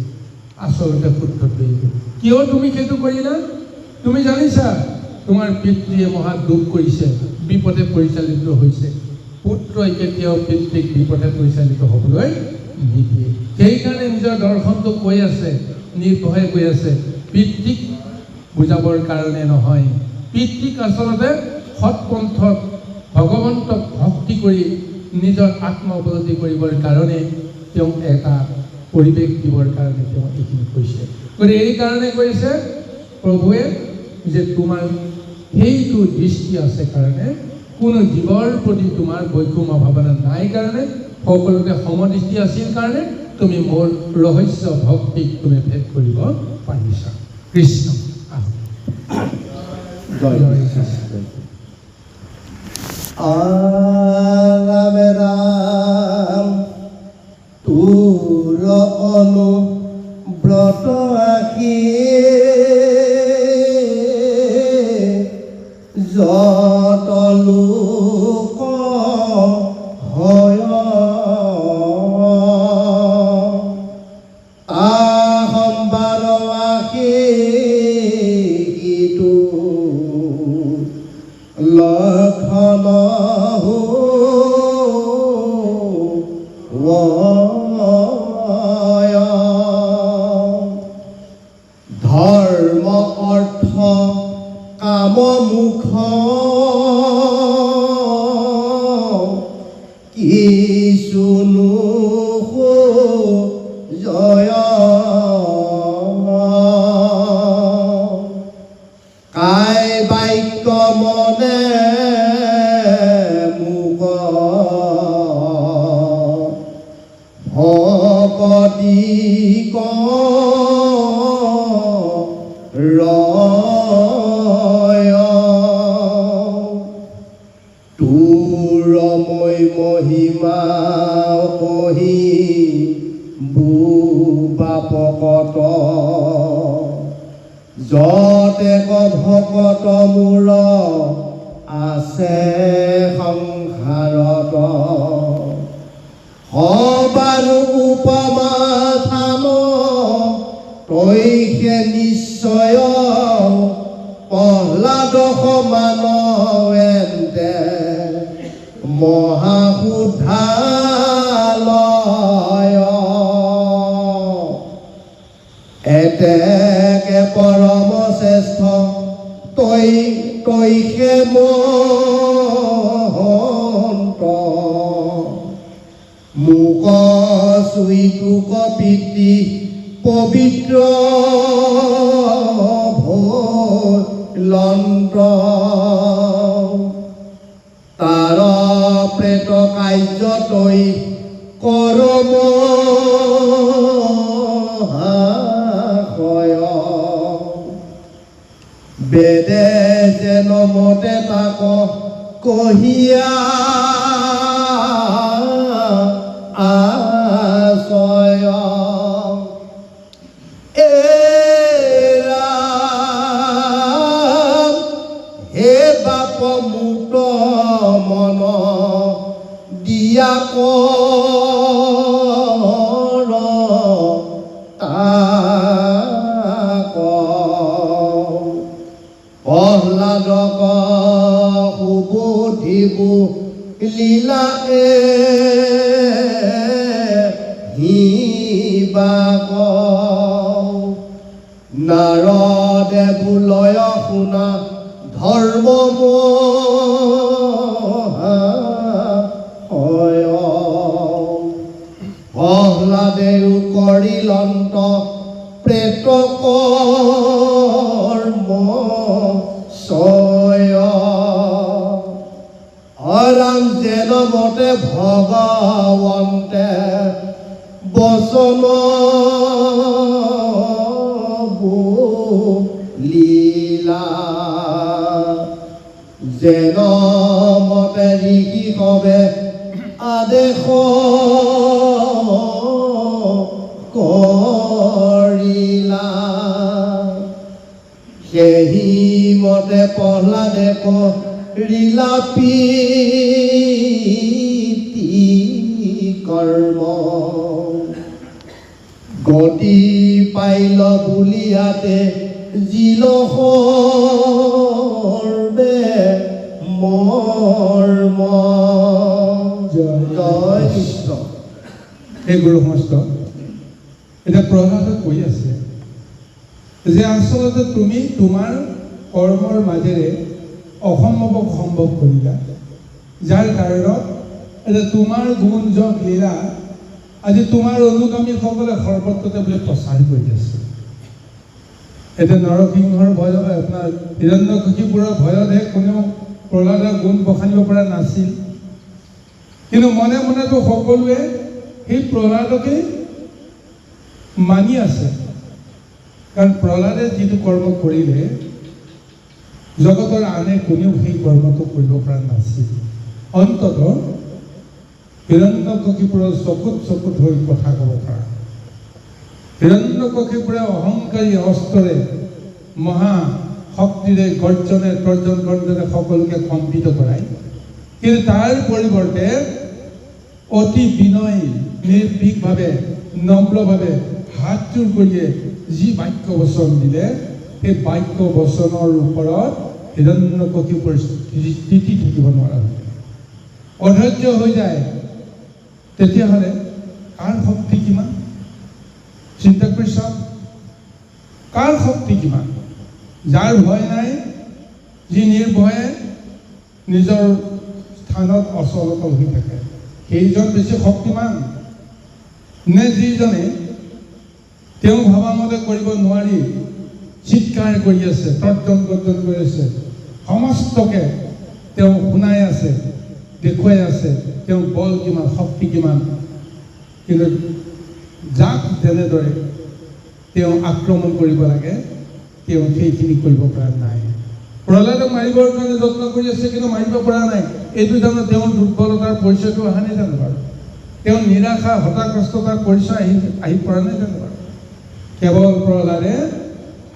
Speaker 1: আচলতে শুদ্ধটো এইটো। কিয় তুমি সেইটো কৰিলা? তুমি জানিছা তোমাৰ পিতৃয়ে মহা দুখ কৰিছে, বিপদে পৰিচালিত হৈছে। পুত্ৰই কেতিয়াও পিতৃক বিপদে পৰিচালিত হ'বলৈ নিদিয়ে। সেইকাৰণে নিজৰ দৰ্শনটো কৈ আছে, নিৰ্ভয়ে কৈ আছে, পিতৃক বুজাবৰ কাৰণে নহয়, পিতৃক আচলতে সৎপন্থত ভগৱন্তক ভক্তি কৰি নিজৰ আত্মা উপলব্ধি কৰিবৰ কাৰণে তেওঁক এটা পৰিৱেশ দিবৰ কাৰণে তেওঁ এইখিনি কৈছে। গতিকে এইকাৰণে কৈছে প্ৰভুৱে যে তোমাৰ সেইটো দৃষ্টি আছে কাৰণে, কোনো জীৱৰ প্ৰতি তোমাৰ বৈষম্য ভাৱনা নাই কাৰণে, সকলোতে সমদৃষ্টি আছিল কাৰণে তুমি মোৰ ৰহস্য ভক্তিক তুমি ভেদ কৰিব পাৰিছা। কৃষ্ণ
Speaker 2: ৰাম ৰাম তোৰ অনুব্ৰত আহি যত লোক হয় সম্বাৰ আহি ইটো লক্ষণ ধৰ্ম অৰ্থ কাম মুখ কিছুনো জয় কাই বাক্য মনে মুখ ভকতি ৰয় তোৰ মই মহিমা কহি বাপকত যতে ভকত মূৰ আছে সংসাৰত সবাৰো উপমা থান তৈহে নিশ্চয় প্ৰহ্লাদ সমান এন্তে মহাশুদ্ধালয় এতেকে পৰম শ্ৰেষ্ঠ তৈহে মহন্ত মুক চুইটুক পিতৃ পবিত্ৰ ভলন্ত তাৰ প্ৰেত কাৰ্য তৈ কৰম বেদে যেন মতে তাক কহিয়া আশয় হে বাপ মুত মন দিয়া কৰ তাক প্ৰহ্লাদক সুবুধিবু লীলা হিবাক নাৰদে বুলয় শুনা ধৰ্ম প্ৰহ্লাদেও কৰিলন্ত প্ৰেত কৰ্ম সয় অৰাম যেন মতে ভগৱন্তে বচন লীলা যেন মতে ঋষি হবে আদেশ কৰিলা সেই মতে প্ৰহ্লাদে কৰিলা প্ৰীতি কৰ্ম গতি পাইল বুলিয়াতে জিল সৰ্বে মৰ্ম জয় কৃষ্ণ।
Speaker 1: এই গুৰু সমস্ত এতিয়া প্ৰহ্লাদে কৈ আছে যে আচলতে তুমি তোমাৰ কৰ্মৰ মাজেৰে অসম্ভৱক সম্ভৱ কৰিলা, যাৰ কাৰণত এতিয়া তোমাৰ গুণ যশ লীলা আজি তোমাৰ অনুগামীসকলে সৰ্বত্ৰতে বোলে প্ৰচাৰ কৰি আছে। এতিয়া নৰসিংহৰ ভয় আপোনাৰ হিৰণ্যকশিপুৰৰ ভয়তহে কোনেও প্ৰহ্লাদৰ গুণ বখানিব পৰা নাছিল, কিন্তু মনে মনেতো সকলোৱে সেই প্ৰহ্লাদকে মানি আছে। কাৰণ প্ৰহ্লাদে যিটো কৰ্ম কৰিলে জগতৰ আনে কোনেও সেই কৰ্মটো কৰিব পৰা নাছিল। অন্ততঃ হিৰণ্যকশিপুৰৰ চকুত হৈ কথা ক'ব পৰা, হিৰণ্যকশিপুৰে অহংকাৰী অস্ত্ৰৰে মহা শক্তিৰে গৰ্জনে তৰ্জন গৰ্জনে সকলোকে কম্পিত কৰাই, কিন্তু তাৰ পৰিৱৰ্তে অতি বিনয় নিৰ্ভীকভাৱে নম্ৰভাৱে হাতযোৰ কৰিয়ে যি বাক্য বচন দিলে সেই বাক্য বচনৰ ওপৰত হিৰণ্যকশিপুৰ স্থিতি থাকিব নোৱাৰা হৈ যায়, অধৈৰ্য হৈ যায়। তেতিয়াহ'লে কাৰ শক্তি কিমান চিন্তা কৰি চাওক, কাৰ শক্তি কিমান? যাৰ ভয় নাই, যি নিৰ্ভয়ে নিজৰ স্থানত অচলতল হৈ থাকে, সেইজন বেছি শক্তিমান নে যিজনে তেওঁ ভাবামতে কৰিব নোৱাৰি চিৎকাৰ কৰি আছে, তৰ্জন গৰ্জন কৰি আছে, সমস্তকে তেওঁ শুনাই আছে, দেখুৱাই আছে তেওঁ বল কিমান, শক্তি কিমান, কিন্তু যাক যেনেদৰে তেওঁ আক্ৰমণ কৰিব লাগে তেওঁ সেইখিনি কৰিব পৰা নাই। প্ৰহ্লাদক মাৰিবৰ কাৰণে যত্ন কৰি আছে, কিন্তু মাৰিব পৰা নাই। এইটো জানো তেওঁৰ দুৰ্বলতাৰ পৰিচয়টো অহা নাই জানো বাৰু? তেওঁৰ নিৰাশা হতাগ্ৰস্ততাৰ পৰিচয় আহি পৰা নাই জানো বাৰু? কেৱল প্ৰহ্লাদে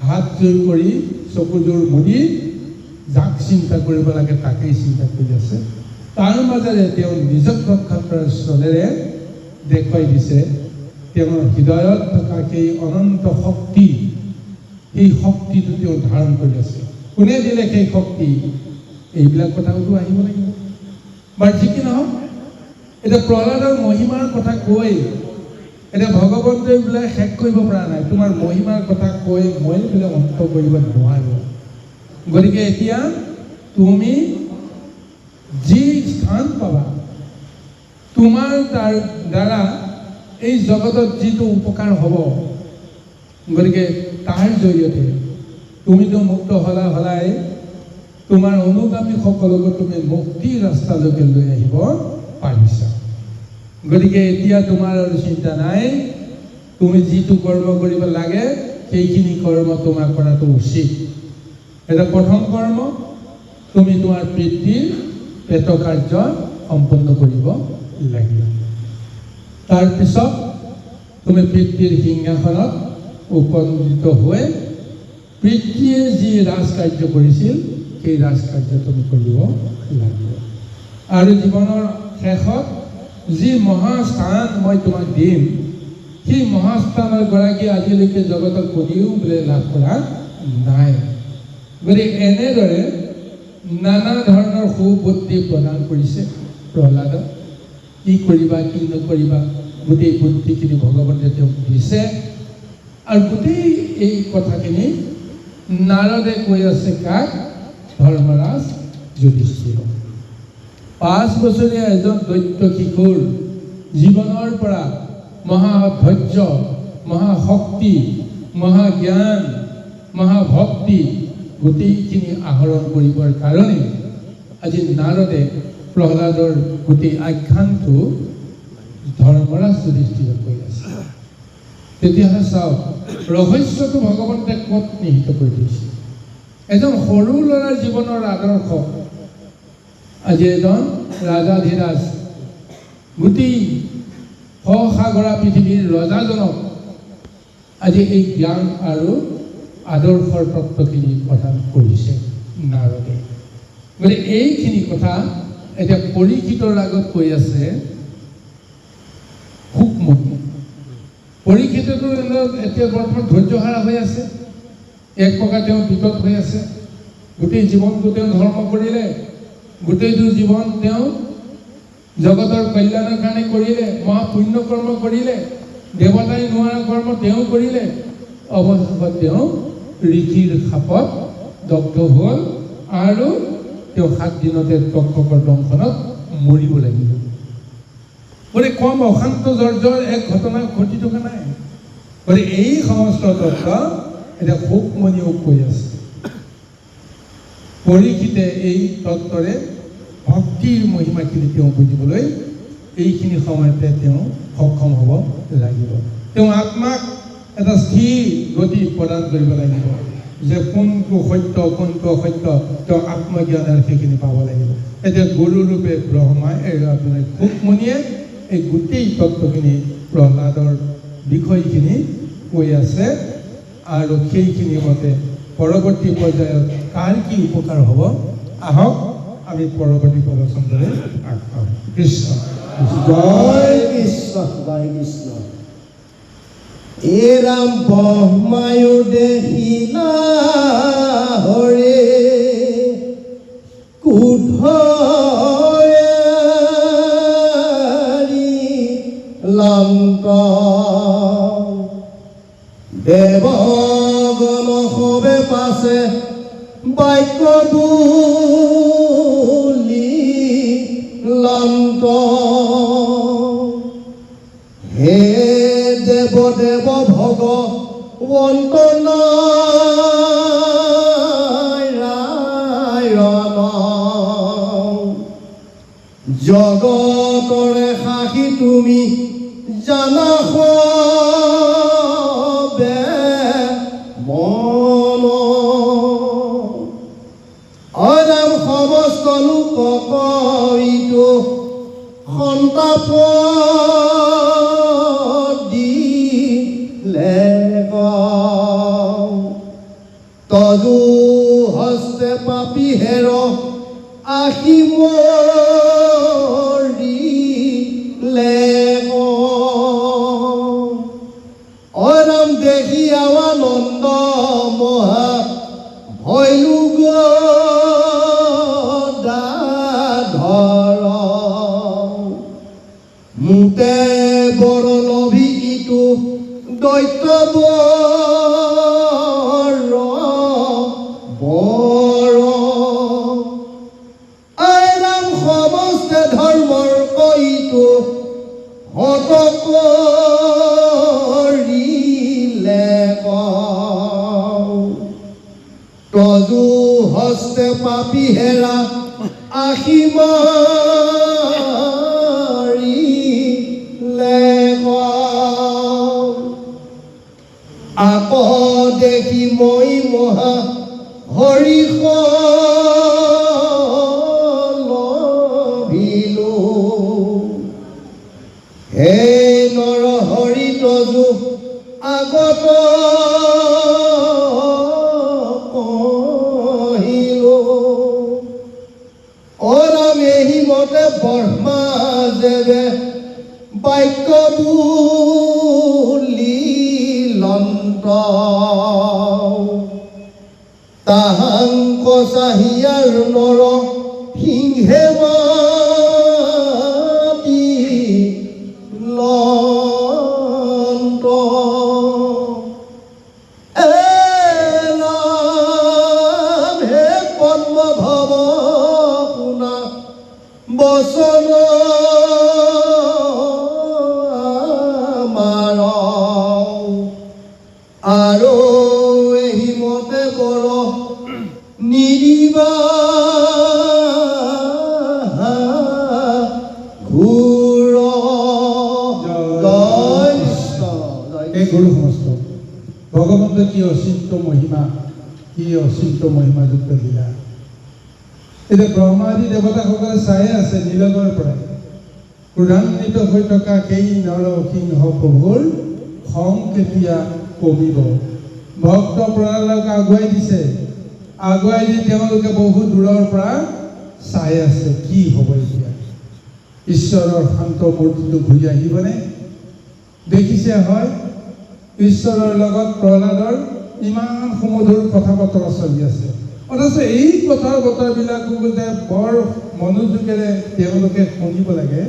Speaker 1: হাতযোৰ কৰি চকুযোৰ মুদি যাক চিন্তা কৰিব লাগে তাকেই চিন্তা কৰি আছে। তাৰ মাজেৰে তেওঁ নিজক ৰক্ষা কৰাৰ স্থলেৰে দেখুৱাই দিছে তেওঁৰ হৃদয়ত থকা সেই অনন্ত শক্তি, সেই শক্তিটো তেওঁ ধাৰণ কৰি আছে। কোনে দিলে সেই শক্তি? এইবিলাক কথাওতো আহিব লাগিব। বাৰু যি কি নহওক, এতিয়া প্ৰহ্লাদৰ মহিমাৰ কথা কৈ এতিয়া ভগৱন্তই বোলে শেষ কৰিব পৰা নাই। তোমাৰ মহিমাৰ কথা কৈ মই বোলে অন্ত কৰিব নোৱাৰোঁ। গতিকে এতিয়া তুমি যি স্থান পাবা, তোমাৰ তাৰ দ্বাৰা এই জগতত যিটো উপকাৰ হ'ব, গতিকে তাৰ জৰিয়তে তুমিতো মুক্ত হলাই তোমাৰ অনুগামীসকলকো তুমি মুক্তিৰ ৰাস্তালৈকে লৈ আহিব পাৰিছা। গতিকে এতিয়া তোমাৰ আৰু চিন্তা নাই, তুমি যিটো কৰ্ম কৰিব লাগে সেইখিনি কৰ্ম তোমাৰ কৰাটো উচিত। এটা প্ৰথম কৰ্ম, তুমি তোমাৰ পিতৃৰ পেট কাৰ্য সম্পন্ন কৰিব লাগিব। তাৰপিছত তুমি পিতৃৰ সিংহাসনত উপনীত হৈ পিতৃয়ে যি ৰাজকাৰ্য কৰিছিল সেই ৰাজকাৰ্য তুমি কৰিব লাগিব। আৰু জীৱনৰ শেষত যি মহাস্থান মই তোমাক দিম, সেই মহাস্থানৰ গৰাকী আজিলৈকে জগতত কোনেও বোলে লাভ কৰা নাই। গতিকে এনেদৰে নানা ধৰণৰ সুবুদ্ধি প্ৰদান কৰিছে প্ৰহ্লাদক। কি কৰিবা কি নকৰিবা গোটেই বুদ্ধিখিনি ভগৱন্তে তেওঁক দিছে। আৰু গোটেই এই কথাখিনি নাৰদে কৈ আছে কাক? ধৰ্মৰাজ যুধিষ্ঠিৰক। 5 বছৰীয়া এজন দৈত্য শিশুৰ জীৱনৰ পৰা মহাধৈৰ্য, মহাশক্তি, মহাজ্ঞান, মহাভক্তি গোটেইখিনি আহৰণ কৰিবৰ কাৰণে আজি নাৰদে প্ৰহ্লাদৰ গোটেই আখ্যানটো ধৰ্মৰাজ যুধিষ্ঠিৰক কৈ আছে। তেতিয়াহ'লে চাওক ৰহস্যটো ভগৱন্তে ক'ত নিহিত কৰি থৈছে। এজন সৰু ল'ৰাৰ জীৱনৰ আদৰ্শ আজি এজন ৰাজাধিৰাজ গোটেই সসাগৰা পৃথিৱীৰ ৰজাজনক আজি এই জ্ঞান আৰু আদৰ্শৰ তত্ত্বখিনি প্ৰদান কৰিছে নাৰদে। গতিকে এইখিনি কথা এতিয়া পৰীক্ষিতৰ আগত কৈ আছে সুকমণি। পৰীক্ষিতটো এতিয়া বৰ্তমান ধৈৰ্যহাৰা হৈ আছে, এক প্ৰকাৰ তেওঁ বিতত হৈ আছে। গোটেই জীৱনটো তেওঁ ধৰ্ম কৰিলে, গোটেইটো জীৱন তেওঁ জগতৰ কল্যাণৰ কাৰণে কৰিলে, মহাপুণ্য কৰ্ম কৰিলে, দেৱতাই নোৱাৰা কৰ্ম তেওঁ কৰিলে। অৱশেষত তেওঁ ঋষিৰ শাপত দগ্ধ হ'ল আৰু তেওঁ 7 দিনতে তক্ষকৰ দংশনত মৰিব লাগিব। গতিকে কম অশান্ত জৰ্জৰ এক ঘটনা ঘটি থকা নাই। গতিকে এই সমস্ত তত্ত্ব এতিয়া সুকমণিও কৈ আছে। পৰীক্ষিতে এই তত্ত্বৰে ভক্তিৰ মহিমাখিনি তেওঁ বুজিবলৈ এইখিনি সময়তে তেওঁ সক্ষম হ'ব লাগিব। তেওঁ আত্মাক এটা স্থিৰ গতি প্ৰদান কৰিব লাগিব যে কোনটো সত্য কোনটো অসত্য তেওঁ আত্মজ্ঞানেৰে সেইখিনি পাব লাগিব। এতিয়া গুৰুৰূপে ব্ৰহ্মাই সুকমণিয়ে এই গোটেই তত্ত্বখিনি প্ৰহ্লাদৰ বিষয়খিনি কৈ আছে আৰু সেইখিনি মতে পৰৱৰ্তী পৰ্যায়ত কাৰ কি উপকাৰ হ'ব আহক আমি পৰৱৰ্তী প্ৰবচনলৈ আগবাঢ়ো। কৃষ্ণ
Speaker 2: জয় কৃষ্ণ, জয় কৃষ্ণ। এ ৰাম ব্ৰহ্মায়ো দেখিলা হৰে কুধৰি লন্ত দেৱগণ সবে পাছে বাক্য বুলি লন্ত হে দেৱ দেৱ ভগৱন্ত নাৰায়ণ জগতৰে সাক্ষী তুমি জানা সবে মন অৰাম সমস্ত লোকক ইটো সন্তাপ তদু হস্তে পাপি হেৰ আহি মৰিলে অৰাম দেখি আনন্দ মহা ভৈলু গদাধৰ মোতে বৰ লভি ইটো দৈত্য তজু হস্তে পাপি হেৰা আহি মৰিলে আক দেখি মই মহা হৰি লভিলো হে নৰ হৰি তজু আগত ব্ৰহ্মা দেৱে বাক্য বুলি লন্ত তাহাংক চাহিয়াৰ নৰ সিংহে মাতি লন্ত হে পদ্ম ভৱ শুনা বচন কিবা ঘূৰ জয় কৃষ্ণ
Speaker 1: এই গুৰু সমস্ত ভগৱন্ত কি অচিন্ত মহিমা যুক্ত লীলা এতিয়া ব্ৰহ্মাদি দেৱতাসকলে চাই আছে নীলগৰ পৰা ক্ৰোধান্বিত হৈ থকা সেই নৰসিংহ প্ৰভুৰ খং কেতিয়া কমিব ভক্ত প্ৰহ্লাদক আগুৱাই দি তেওঁলোকে বহু দূৰৰ পৰা চাই আছে কি হ'ব এতিয়া ঈশ্বৰৰ শান্ত মূৰ্তিটো ঘূৰি আহিবনে দেখিছে হয় ঈশ্বৰৰ লগত প্ৰহ্লাদৰ ইমান সুমধুৰ কথা বতৰা চলি আছে অথচ এই কথা বতৰাবিলাকো যে বৰ মনোযোগেৰে তেওঁলোকে শুনিব লাগে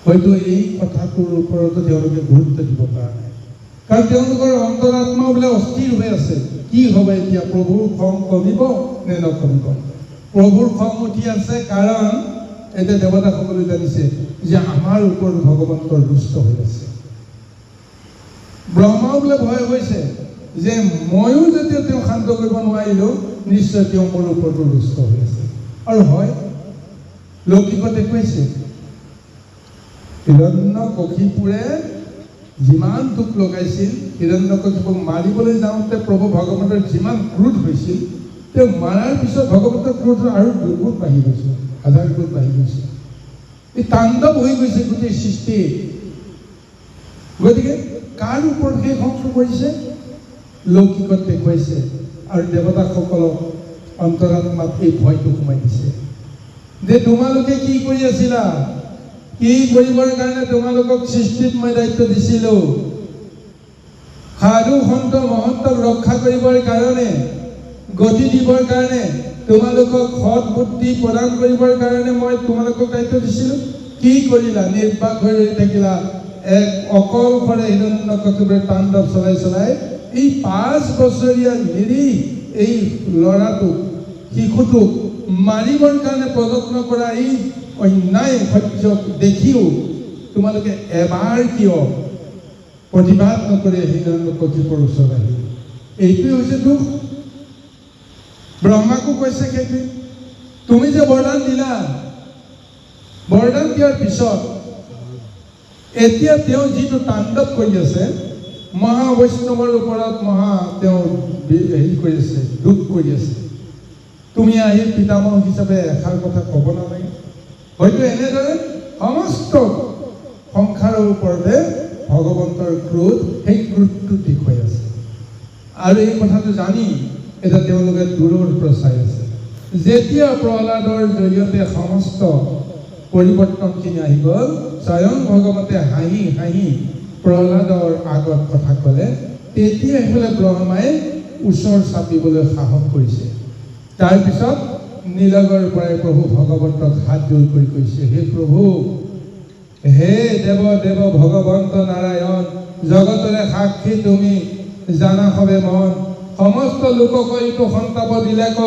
Speaker 1: হয়তো এই কথাটোৰ ওপৰতো তেওঁলোকে গুৰুত্ব দিব পৰা নাই কাৰণ তেওঁলোকৰ অন্তৰাত্মাবিলাক অস্থিৰ হৈ আছে কি হ'ব এতিয়া প্ৰভুৰ খং কমিব নে নকমিব প্ৰভুৰ খং উঠি আছে কাৰণ এতিয়া দেৱতাসকলে জানিছে যে আমাৰ ওপৰত ভগৱন্তৰ দুষ্ট হৈ আছে ব্ৰহ্মাও বোলে ভয় হৈছে যে ময়ো যেতিয়া তেওঁ শান্ত কৰিব নোৱাৰিলোঁ নিশ্চয় তেওঁ মোৰ ওপৰতো দুষ্ট হৈ আছে আৰু হয় লৌকিকতে কৈছে হিৰণ্যকশিপুৰে যিমান দুখ লগাইছিল হিৰণ্যকশিপুক মাৰিবলৈ যাওঁতে প্ৰভু ভগৱন্তৰ যিমান ক্ৰোধ হৈছিল তেওঁ মাৰাৰ পিছত ভগৱন্তৰ ক্ৰোধ আৰু দুগুণ বাঢ়ি গৈছে হাজাৰ গুণ বাঢ়ি গৈছে এই তাণ্ডৱ হৈ গৈছে গোটেই সৃষ্টি গতিকে কাৰ ওপৰত সেই খংটো কৰিছে লৌকিকত দেখুৱাইছে আৰু দেৱতাসকলক অন্তৰাত্মাত এই ভয়টো সোমাই দিছে যে তোমালোকে কি কৰি আছিলা কি কৰিবৰ কাৰণে তোমালোকক সৃষ্টিত মই দায়িত্ব দিছিলোঁ সাধু সন্ত মহন্তক ৰক্ষা কৰিবৰ কাৰণে গতি দিবৰ কাৰণে তোমালোকক সৎ বুদ্ধি প্ৰদান কৰিবৰ কাৰণে মই তোমালোকক দায়িত্ব দিছিলোঁ কি কৰিলা নিৰ্বাক হৈ ৰৈ থাকিলা এক অকলশৰে হিৰণ্যকশিপুৰে তাণ্ডৱ চলাই এই 5 বছৰীয়া নিৰীহ এই ল'ৰাটোক শিশুটোক মাৰিবৰ কাৰণে প্ৰযত্ন কৰা এই অন্যায় সহ্য দেখিও তোমালোকে এবাৰ কিয় প্ৰতিবাদ নকৰি হিৰণ্যকশিপুৰ ওচৰত আহিল এইটোৱে হৈছে দুখ ব্ৰহ্মাকো কৈছে সেইটোৱে তুমি যে বৰদান দিলা বৰদান দিয়াৰ পিছত এতিয়া তেওঁ যিটো তাণ্ডৱ কৰি আছে মহাবৈষ্ণৱৰ ওপৰত তেওঁ হেৰি কৰি আছে দুখ কৰি আছে তুমি আহি পিতামহ হিচাপে এষাৰ কথা ক'ব নালাগে হয়তো এনেদৰে সমস্ত সংসাৰৰ ওপৰতে ভগৱন্তৰ ক্ৰোধ সেই ক্ৰোধটো দেখুৱাই আছে আৰু এই কথাটো জানি এতিয়া তেওঁলোকে দূৰৰ পৰা চাই আছে যেতিয়া প্ৰহ্লাদৰ জৰিয়তে সমস্ত পৰিৱৰ্তনখিনি আহি গ'ল স্বয়ং ভগৱতে হাঁহি প্ৰহ্লাদৰ আগত কথা ক'লে তেতিয়া এইফালে ব্ৰহ্মাই ওচৰ চাপিবলৈ সাহস কৰিছে তাৰপিছত নীলগৰ পৰাই প্ৰভু ভগৱন্তক হাত জোৰ কৰি কৈছে হে প্ৰভু হে দেৱ ভগৱন্ত নাৰায়ণ জগতৰে সাক্ষী তুমি জানা হবে মন সমস্ত লোকক এইটো সন্তাপ দিলে ক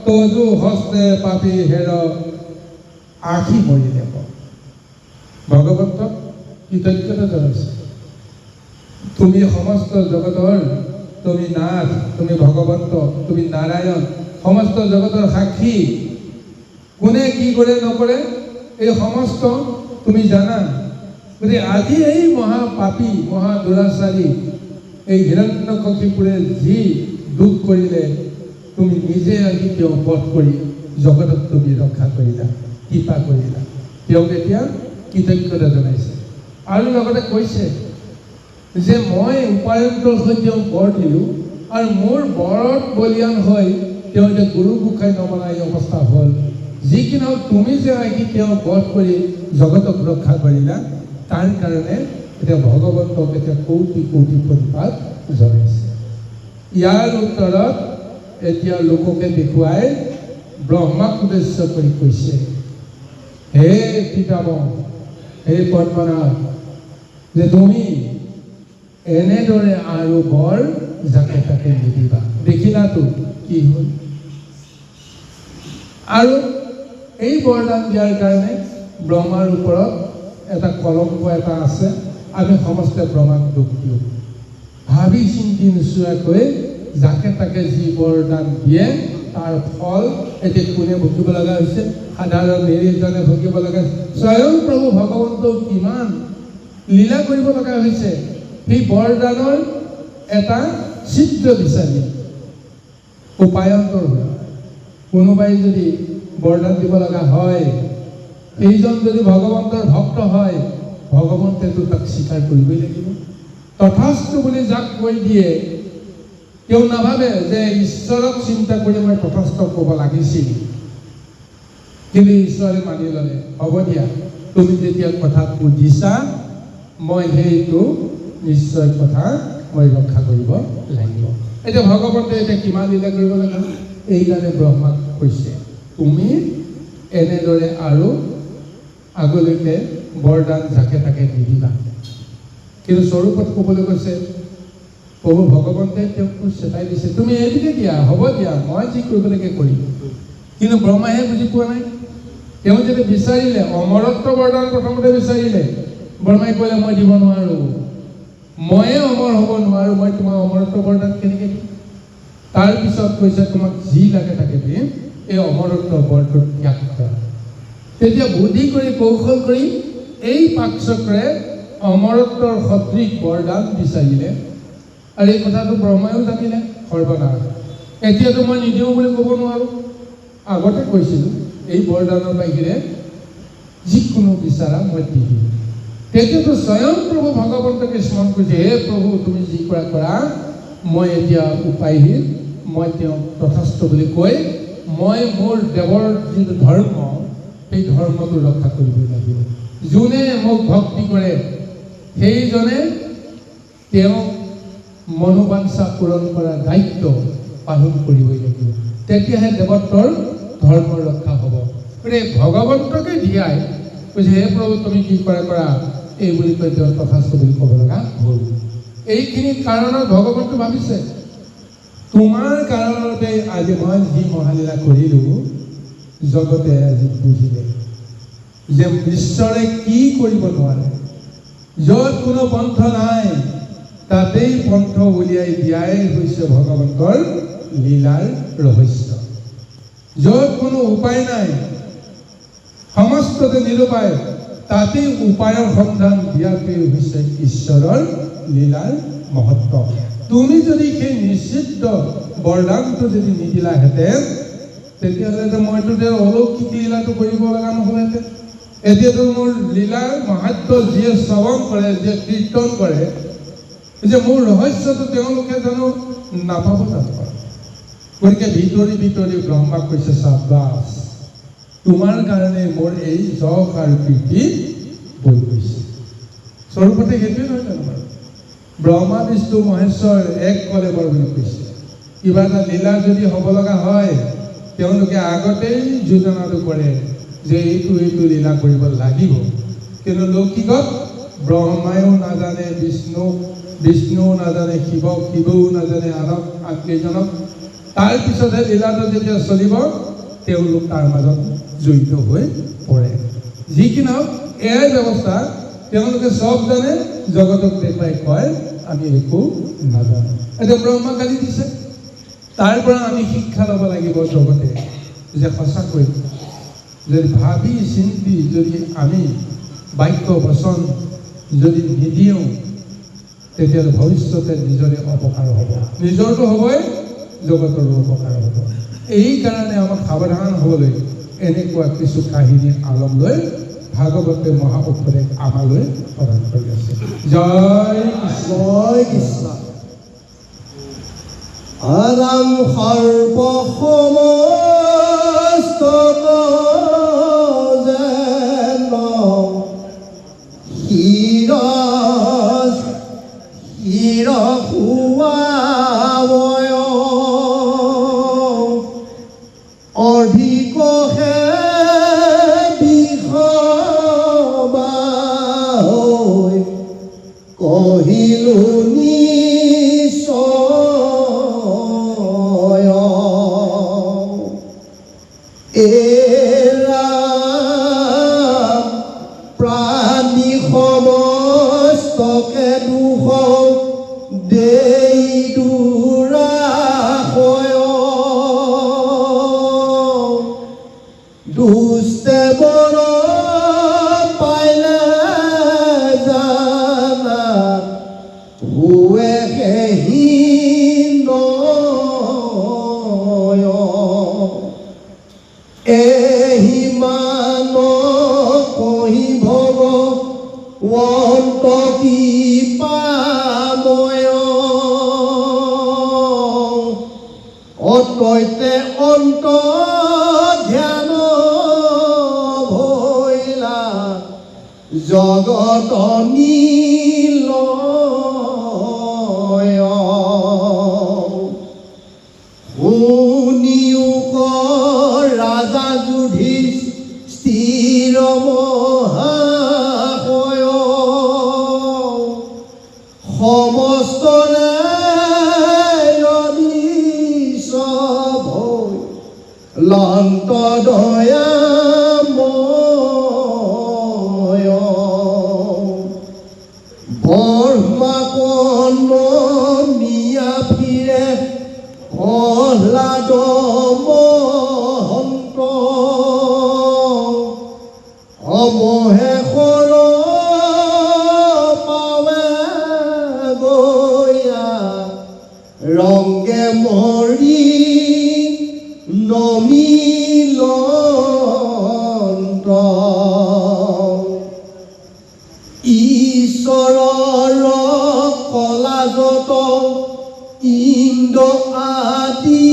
Speaker 1: তজু হস্তে পাপি হেৰ আখি মৰিলে ক ভগৱন্তক কৃতজ্ঞতা জনাইছে তুমি সমস্ত জগতৰ তুমি নাথ তুমি ভগৱন্ত তুমি নাৰায়ণ সমস্ত জগতৰ সাক্ষী কোনে কি কৰে নকৰে এই সমস্ত তুমি জানা গতিকে আজি এই মহাপাপী মহা দুৰাচাৰী এই হিৰণ্যকশিপুৰে যি দুখ কৰিলে তুমি নিজে আহি তেওঁ বধ কৰি জগতক তুমি ৰক্ষা কৰিলা কৃপা কৰিলা তেওঁক এতিয়া কৃতজ্ঞতা জনাইছে আৰু লগতে কৈছে যে মই উপায়ন্তৰ হৈ তেওঁক বৰ দিলোঁ আৰু মোৰ বৰত বলিয়ান হৈ তেওঁ এতিয়া গুৰু গোসাঁই নবনা এই অৱস্থা হ'ল যি কি নহওক তুমি যে আহি তেওঁক বধ কৰি জগতক ৰক্ষা কৰিলা তাৰ কাৰণে এতিয়া ভগৱন্তক এতিয়া কোটি প্ৰতিপাদ জনাইছে ইয়াৰ উত্তৰত এতিয়া লোককে দেখুৱাই ব্ৰহ্মাক উদ্দেশ্য কৰি কৈছে হে পিতামহ হে পদ্মনাথ যে তুমি এনেদৰে আৰু বৰ যাকে তাকে নিদিবা দেখিলাতো কি হ'ল আৰু এই বৰদান দিয়াৰ কাৰণে ব্ৰহ্মাৰ ওপৰত এটা কলংক এটা আছে আমি সমস্তে ব্ৰহ্মাক দুখ দিওঁ ভাবি চিন্তি নোচোৱাকৈ যাকে তাকে যি বৰদান দিয়ে তাৰ ফল এতিয়া কোনে ভুগিব লগা হৈছে? সাধাৰণ নিৰীজনে ভুগিব লগা হৈছে। স্বয়ং প্ৰভু ভগৱন্তও কিমান লীলা কৰিব লগা হৈছে সেই বৰদানৰ এটা ছিদ্ৰ বিচাৰি উপায়ন্তৰ হোৱা। কোনোবাই যদি বৰদান দিব লগা হয়, সেইজন যদি ভগৱন্তৰ ভক্ত হয়, ভগৱন্তেতো তাক স্বীকাৰ কৰিবই লাগিব। তথাস্তু বুলি যাক কৈ দিয়ে, তেওঁ নাভাবে যে ঈশ্বৰক চিন্তা কৰি মই তথাস্ত ক'ব লাগিছিল, কিন্তু ঈশ্বৰে মানি ল'লে, হ'ব দিয়া, তুমি যেতিয়া কথা বুজিছা, মই সেইটো নিশ্চয় কথা মই ৰক্ষা কৰিব লাগিব। এতিয়া ভগৱন্তে এতিয়া কিমান লীলা কৰিব লাগে, এইকাৰণে ব্ৰহ্মাক কৈছে, তুমি এনেদৰে আৰু আগলৈকে বৰদান যাকে তাকে নিদিবা। কিন্তু স্বৰূপত ক'বলৈ কৈছে, প্ৰভু ভগৱন্তে তেওঁক চেতাই দিছে, তুমি এইটোকে দিয়া, হ'ব দিয়া, মই যি কৰিব লাগে কৰিম। কিন্তু ব্ৰহ্মাহে বুজি পোৱা নাই। তেওঁ যদি বিচাৰিলে অমৰত্ব বৰদান প্ৰথমতে বিচাৰিলে, ব্ৰহ্মাই ক'লে মই দিব নোৱাৰোঁ, ময়ে অমৰ হ'ব নোৱাৰোঁ, মই তোমাক অমৰত্ব বৰদান কেনেকৈ দিম? তাৰপিছত কৈছে তোমাক যি লাগে তাকে দিম, এই অমৰত্ব বৰটো ত্যাগ কৰা। তেতিয়া বুদ্ধি কৰি কৌশল কৰি এই পাকচক্ৰে অমৰত্বৰ সদৃশ বৰদান বিচাৰিলে, আৰু এই কথাটো ব্ৰহ্মায়ো জানিলে, সৰ্বনাশ, এতিয়াতো মই নিদিওঁ বুলি ক'ব নোৱাৰোঁ। আগতে কৈছিলোঁ এই বৰদানৰ বাহিৰে যিকোনো বিচাৰা মই দি দিম। তেতিয়াতো স্বয়ং প্ৰভু ভগৱন্তকে স্মৰণ কৰিছে, হে প্ৰভু তুমি যি কৰা কৰা, মই এতিয়া উপায়হীন, মই তেওঁক তথাস্থ বুলি কৈ মই মোৰ দেৱৰ যিটো ধৰ্ম, সেই ধৰ্মটো ৰক্ষা কৰিবই লাগিব। যোনে মোক ভক্তি কৰে সেইজনে তেওঁক মনোবাঞ্ছা পূৰণ কৰাৰ দায়িত্ব পালন কৰিবই লাগিব, তেতিয়াহে দেৱত্বৰ ধৰ্ম ৰক্ষা হ'ব। গতিকে ভগৱন্তকে দিয়াই কৈছে, হে প্ৰভু তুমি কি কৰা কৰা, এই বুলি কৈ তেওঁ তথাস্থ বুলি ক'ব লগা হ'ল। এইখিনি কাৰণত ভগৱন্তই ভাবিছে, তোমাৰ কাৰণতে আজি মই যি মহালীলা কৰিলোঁ, জগতে আজি বুজিলে যে ঈশ্বৰে কি কৰিব নোৱাৰে। য'ত কোনো পন্থ নাই তাতেই পন্থ উলিয়াই দিয়াই হৈছে ভগৱন্তৰ লীলাৰ ৰহস্য। য'ত কোনো উপায় নাই, সমস্ততে নিৰুপায়, তাতেই উপায়ৰ সন্ধান দিয়াটোৱেই হৈছে ঈশ্বৰৰ লীলাৰ মহত্ব। তুমি যদি সেই নিষিদ্ধ বৰদানটো যদি নিদিলাহেঁতেন, তেতিয়াহ'লে মইতো অলৌকিক লীলাটো কৰিব লগা নহ'লহেঁতেন। এতিয়াতো মোৰ লীলাৰ মাহাত্য যিয়ে শ্ৰৱণ কৰে, যিয়ে কীৰ্তন কৰে, যে মোৰ ৰহস্যটো তেওঁলোকে জানো নাপাব জানো? গতিকে ভিতৰি ভিতৰি ব্ৰহ্মাক কৈছে, চাবাছ, তোমাৰ কাৰণে মোৰ এই যশ আৰু কীৰ্তি বৈ গৈছে। স্বৰূপতে সেইটোৱে নহয় জানো বাৰু? ব্ৰহ্মা বিষ্ণু মহেশ্বৰ এক কলেবৰ বুলি কৈছে। কিবা এটা লীলা যদি হ'ব লগা হয়, তেওঁলোকে আগতেই যোজনাটো কৰে যে এইটো লীলা কৰিব লাগিব। কিন্তু লৌকিকত ব্ৰহ্মায়ো নাজানে, বিষ্ণুও নাজানে, শিৱও নাজানে, আনক কেইজনক। তাৰপিছতহে লীলাটো যেতিয়া চলিব, তেওঁলোক তাৰ মাজত জড়িত হৈ পৰে। যি কি নহওক, এয়াই ব্যৱস্থা। তেওঁলোকে চব জানে, জগতক দেখুৱাই কয় আমি একো নাজানো। এতিয়া ব্ৰহ্মা গালি দিছে, তাৰ পৰা আমি শিক্ষা ল'ব লাগিব জগতে, যে সঁচাকৈ যদি ভাবি চিন্তি যদি আমি বাক্য বচন যদি নিদিওঁ, তেতিয়াহ'লে ভৱিষ্যতে নিজৰে অপকাৰ হ'ব, নিজৰটো হ'বই, জগতৰো অপকাৰ হ'ব। এইকাৰণে আমাক সাৱধান হ'বলৈ এনেকুৱা কিছু কাহিনী আলম লৈ ভাগৱতে মহা উপদেশ আমালৈ প্ৰদান কৰি আছে। জয়
Speaker 2: জয় কৃষ্ণ। আৰাম সৰ্ব সমস্ত যেন শিৰ খুৱাবয় অধিকহে বিষবাই কহিলো নিশ্চয় এৰা প্ৰাণী সমস্তকে দুখ দেই দুৰাশয় বুঝতে বড় পাইলে জানা হুয়ে হেহীন এহি মান কহি ভগৱন্ত কৃপাময় অতৈতে অন্ত ধ্যান ভৈলা জগত নিলয় শুনিও ৰাজা যুধিষ্ঠিৰ মহাশয় সমস্ত লন্ত দয়াময় ব্ৰহ্মা কৰ্ণ নিয়া ফিৰে প্ৰহ্লাদ মহন্ত অমহেশ্বৰ পাৱে গয়া ৰংগে মৰি নমিলন্ত ঈশ্বৰৰ কলাজত ইন্দ্ৰ আদি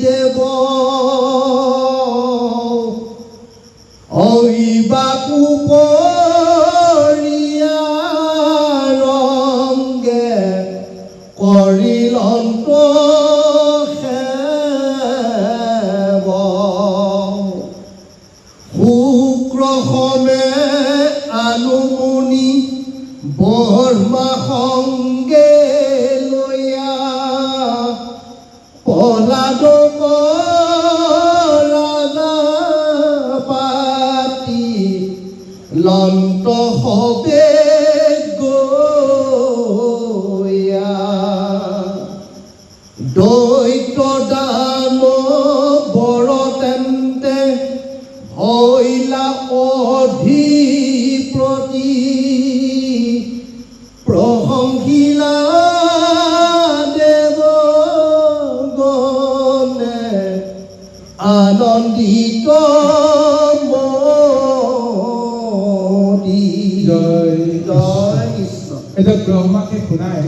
Speaker 2: দেৱ অহিবাকু পৰিয়া ৰংগে কৰিলন্ত শুক্ৰসমে আনুমুনি ব্ৰহ্মা সংগে লৈয়া প্ৰহ্লাদক ৰাজা পাতি লন্ত হবে গয়া দৈত্য দানৱৰ তেন্তে হইলা অধিপতি প্ৰশংসিলা দেৱগণে আনন্দিত মতি জয় জয় কৃষ্ণ।
Speaker 1: এতিয়া ব্ৰহ্মাকে শুনাই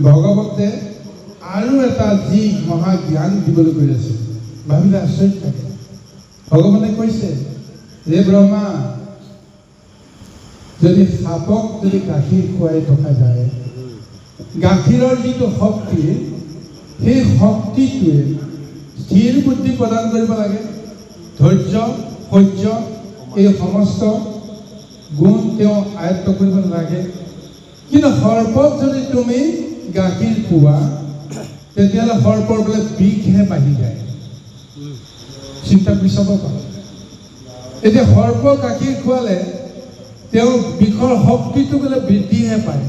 Speaker 1: ভগৱতে আৰু এটা যি মহাজ্ঞান দিবলৈ গৈ আছে ভাবিলে আচৰিত লাগে। ভগৱানে কৈছে যে ব্ৰহ্মা যদি সাপক যদি গাখীৰ খুৱাই থকা যায় গাখীৰৰ যিটো শক্তি সেই শক্তিটোৱে স্থিৰ বুদ্ধি প্ৰদান কৰিব লাগে, ধৈৰ্য সহ্য এই সমস্ত গুণ তেওঁ আয়ত্ত কৰিব নালাগে। কিন্তু সৰ্পক যদি তুমি গাখীৰ খোৱা তেতিয়াহ'লে সৰ্পৰ বোলে বিষহে বাঢ়ি যায়। চিন্তা কৰি চাব পাৰোঁ। এতিয়া সৰ্প গাখীৰ খোৱালে তেওঁ বিষৰ শক্তিটো বোলে বৃদ্ধিহে পায়।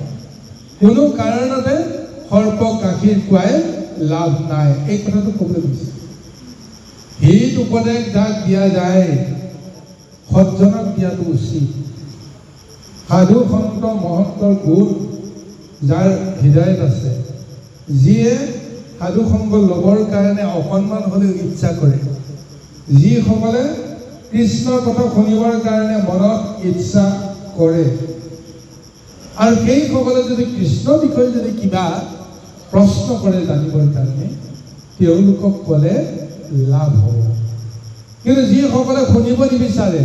Speaker 1: কোনো কাৰণতে সৰ্পক গাখীৰ খুৱাই লাভ নাই, এই কথাটো ক'বলৈ বিচাৰিছোঁ। হিত উপদেশ যাক দিয়া যায় সজ্জনক দিয়াটো উচিত। সাধু সন্ত মহন্তৰ গুণ যাৰ হৃদয়ত আছে, যিয়ে সাধু সংগ ল'বৰ কাৰণে অকণমান হ'লেও ইচ্ছা কৰে, যিসকলে কৃষ্ণৰ কথা শুনিবৰ কাৰণে মনত ইচ্ছা কৰে, আৰু সেইসকলে যদি কৃষ্ণৰ বিষয়ে যদি কিবা প্ৰশ্ন কৰে জানিবৰ কাৰণে, তেওঁলোকক ক'লে লাভ হ'ব। কিন্তু যিসকলে শুনিব নিবিচাৰে,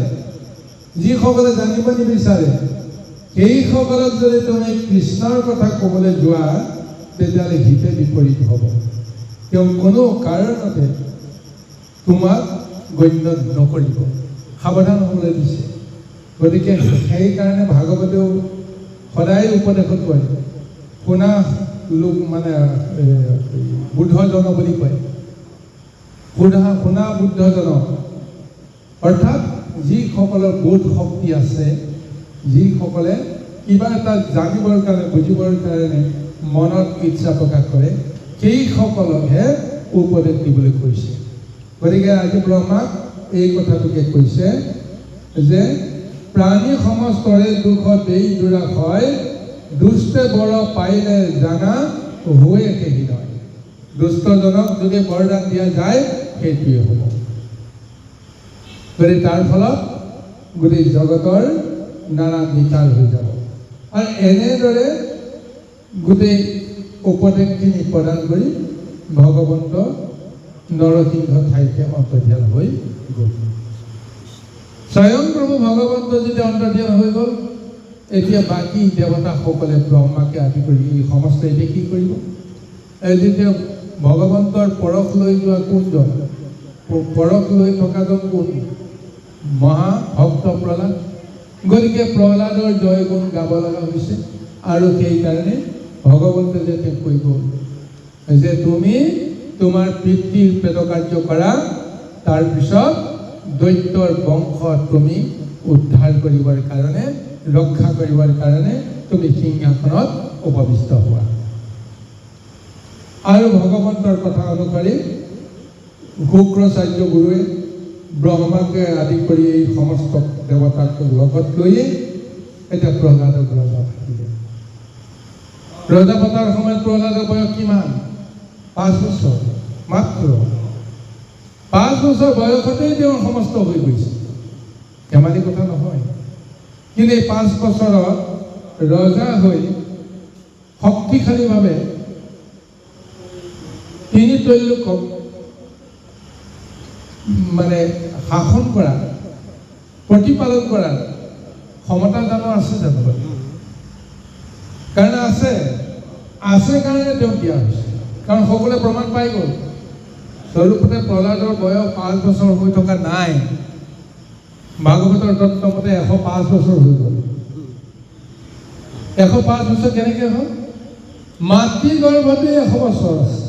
Speaker 1: যিসকলে জানিব নিবিচাৰে, সেইসকলক যদি তুমি কৃষ্ণৰ কথা ক'বলৈ যোৱা তেতিয়াহ'লে হিতে বিপৰীত হ'ব। তেওঁ কোনো কাৰণতে তোমাক গণ্য নকৰিব, সাৱধান হ'বলৈ দিছে। গতিকে সেইকাৰণে ভাগৱতেও সদায় উপদেশত কয়, শুনা লোক মানে বুদ্ধজন বুলি কয়, শুনা বুদ্ধজন, অৰ্থাৎ যিসকলৰ বোধ শক্তি আছে, যিসকলে কিবা এটা জানিবৰ কাৰণে বুজিবৰ কাৰণে মনত ইচ্ছা প্ৰকাশ কৰে, সেইসকলকহে উপদেশ দিবলৈ কৈছে। গতিকে আজি ব্ৰহ্মাক এই কথাটোকে কৈছে যে প্ৰাণী সমস্তৰে দুখ দেই দুৰা হয় দুষ্টে বৰ পাইলে জানা হৈ একেহি নহয় দুষ্টজনক যদি বৰদান দিয়া যায় সেইটোৱে হ'ব গতিকে তাৰ ফলত গোটেই জগতৰ নানা বিকাৰ হৈ যাব আৰু এনেদৰে গোটেই উপদেশখিনি প্ৰদান কৰি ভগৱন্ত নৰসিংহ ঠাইতে অন্তৰ্ধান হৈ গ'ল স্বয়ং প্ৰভু ভগৱন্ত যেতিয়া অন্তৰ্ধান হৈ গ'ল এতিয়া বাকী দেৱতাসকলে ব্ৰহ্মাকে আদি কৰি এই সমস্ত এতিয়া কি কৰিব এই যেতিয়া ভগৱন্তৰ পৰশ লৈ যোৱা কোনজন পৰশ লৈ থকাজন কোন মহাভক্ত প্ৰহ্লাদ গতিকে প্ৰহ্লাদৰ জয় গুণ গাব লগা হৈছে আৰু সেইকাৰণে ভগৱন্তে যে তেওঁক কৈ গ'ল যে তুমি তোমাৰ পিতৃৰ পেদকাৰ্য কৰা তাৰপিছত দৈত্যৰ বংশ তুমি উদ্ধাৰ কৰিবৰ কাৰণে ৰক্ষা কৰিবৰ কাৰণে তুমি সিংহাসনত উপবিষ্ট হোৱা আৰু ভগৱন্তৰ কথা অনুসৰি শুক্ৰাচাৰ্য গুৰুৱে ব্ৰহ্মাকে আদি কৰি এই সমস্ত দেৱতাক লগত লৈয়ে এতিয়া প্ৰহ্লাদক ৰজা পাতিলে ৰজা পতাৰ সময়ত প্ৰহ্লাদৰ বয়স কিমান 5 বছৰ মাত্ৰ 5 বছৰ বয়সতেই তেওঁ সমস্ত হৈ গৈছে ধেমালি কথা নহয় কিন্তু এই 5 বছৰত ৰজা হৈ শক্তিশালীভাৱে তিনি তৈলোকক মানে শাসন কৰা প্ৰতিপালন কৰাৰ ক্ষমতা জানো আছে জানো কাৰণে আছে কাৰণে তেওঁ দিয়া হৈছে কাৰণ সকলোৱে প্ৰমাণ পাই গ'ল স্বৰূপতে প্ৰহ্লাদৰ বয়স 5 বছৰ হৈ থকা নাই ভাগৱতৰ তত্ত্ব মতে 105 বছৰ হৈ গ'ল 105 বছৰ কেনেকৈ হ'ল মাতৃ গৰ্ভতে 100 বছৰ আছে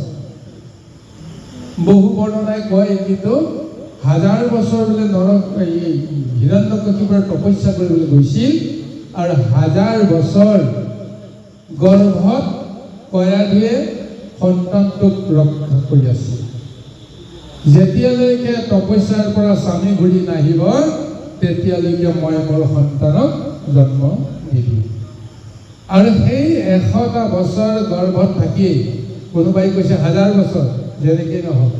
Speaker 1: বহু বৰ্ণনাই কয় কিন্তু 1000 বছৰ বোলে হিৰণ্যকশিপুৰ তপস্যা কৰিবলৈ গৈছিল আৰু 1000 বছৰ গৰ্ভত কয়াধুৱে সন্তানটোক ৰক্ষা কৰি আছিল যেতিয়ালৈকে তপস্যাৰ পৰা স্বামী ঘূৰি নাহিব তেতিয়ালৈকে মই মোৰ সন্তানক জন্ম নিদিম আৰু সেই 100টা বছৰ গৰ্ভত থাকি কোনোবাই কৈছে 1000 বছৰ যেনেকৈ নহওক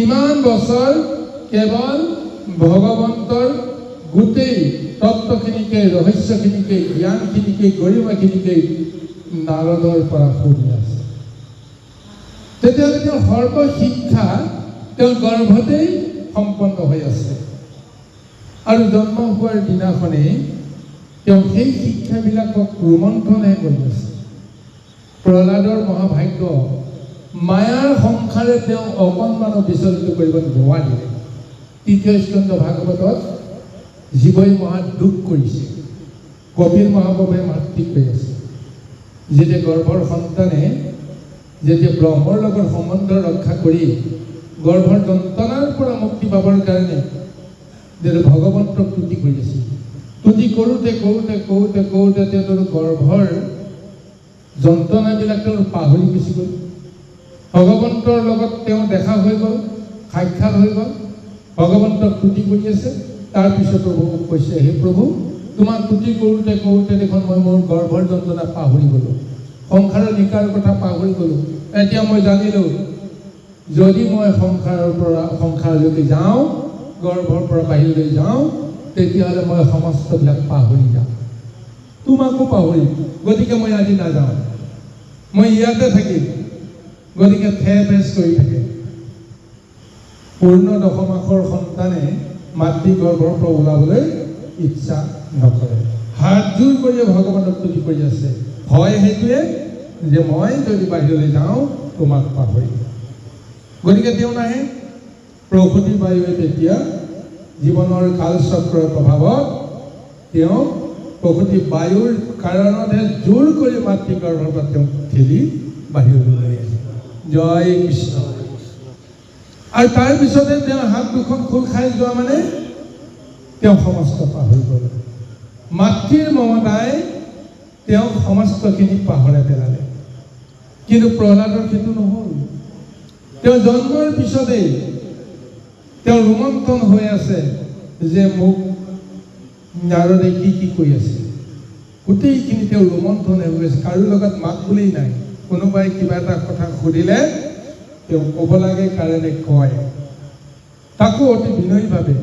Speaker 1: ইমান বছৰ কেৱল ভগৱন্তৰ গোটেই তত্ত্বখিনিকে ৰহস্যখিনিকে জ্ঞানখিনিকে গৰিমাখিনিকে নাৰদৰ পৰা শুনি আছে তেতিয়াহ'লে তেওঁৰ সৰ্বশিক্ষা তেওঁৰ গৰ্ভতেই সম্পন্ন হৈ আছে আৰু জন্ম হোৱাৰ দিনাখনেই তেওঁ সেই শিক্ষাবিলাকক ৰোমন্থনহে কৰি আছে প্ৰহ্লাদৰ মহাভাগ্য মায়াৰ সংসাৰে তেওঁ অকণমানো বিচলিত কৰিব নোৱাৰিলে তৃতীয় স্কন্ধ ভাগৱতত জীৱই মহা দুখ কৰিছে কপিল মহাপ্ৰভুৱে মাতৃক কৈ আছে যেতিয়া গৰ্ভৰ সন্তানে যেতিয়া ব্ৰহ্মৰ লগত সম্বন্ধ ৰক্ষা কৰি গৰ্ভৰ যন্ত্ৰণাৰ পৰা মুক্তি পাবৰ কাৰণে যেতিয়া ভগৱন্তক তুতি কৰি আছিল তুতি কৰোঁতে তেওঁ গৰ্ভৰ যন্ত্ৰণাবিলাক তেওঁ পাহৰি গুচি গ'ল ভগৱন্তৰ লগত তেওঁ দেখা হৈ গ'ল সাক্ষাৎ হৈ গ'ল ভগৱন্তক তুতি কৰি আছে তাৰপিছত প্ৰভুক কৈছে হে প্ৰভু তোমাক তুতি কৰোঁতে দেখোন মই মোৰ গৰ্ভৰ যন্ত্ৰণা পাহৰি গ'লোঁ সংসাৰৰ নিকাৰ কথা পাহৰি গ'লোঁ এতিয়া মই জানিলোঁ যদি মই সংসাৰলৈকে যাওঁ গৰ্ভৰ পৰা বাহিৰলৈ যাওঁ তেতিয়াহ'লে মই সমস্তবিলাক পাহৰি যাম তোমাকো পাহৰিম গতিকে মই আজি নাযাওঁ মই ইয়াতে থাকিম গতিকে ফেচ কৰি থাকে পূৰ্ণ 10 মাসৰ সন্তানে মাতৃ গৰ্ভৰ পৰা ওলাবলৈ ইচ্ছা নকৰে হাত জোৰ কৰি ভগৱানক তুতি কৰি আছে হয় সেইটোৱে যে মই যদি বাহিৰলৈ যাওঁ তোমাক পাহৰিম গতিকে তেওঁ নাহে প্ৰসূতি বায়ুৱে তেতিয়া জীৱনৰ কালচক্ৰৰ প্ৰভাৱত তেওঁ প্ৰসূতি বায়ুৰ কাৰণতহে জোৰ কৰি মাতৃ গৰ্ভৰ পৰা তেওঁ ঠেলি বাহিৰলৈ লৈ আহে জয় কৃষ্ণ আৰু তাৰপিছতে তেওঁ হাত দুখন খোল খাই যোৱা মানে তেওঁ সমস্ত পাহৰি গ'ল মাতৃৰ মমতাই তেওঁক সমস্তখিনি পাহৰাই পেলালে কিন্তু প্ৰহ্লাদৰ সেইটো নহ'ল তেওঁ জন্মৰ পিছতেই তেওঁ ৰোমন্থন হৈ আছে যে মোক নাৰদে কি কৈ আছে, গোটেইখিনি তেওঁ ৰোমন্থন হৈ আছে, কাৰো লগত মাত বুলি নাই, কোনোবাই কিবা এটা কথা সুধিলে তেওঁ ক'ব লাগে কাৰণে কয়, তাকো অতি বিনয়ীভাৱে।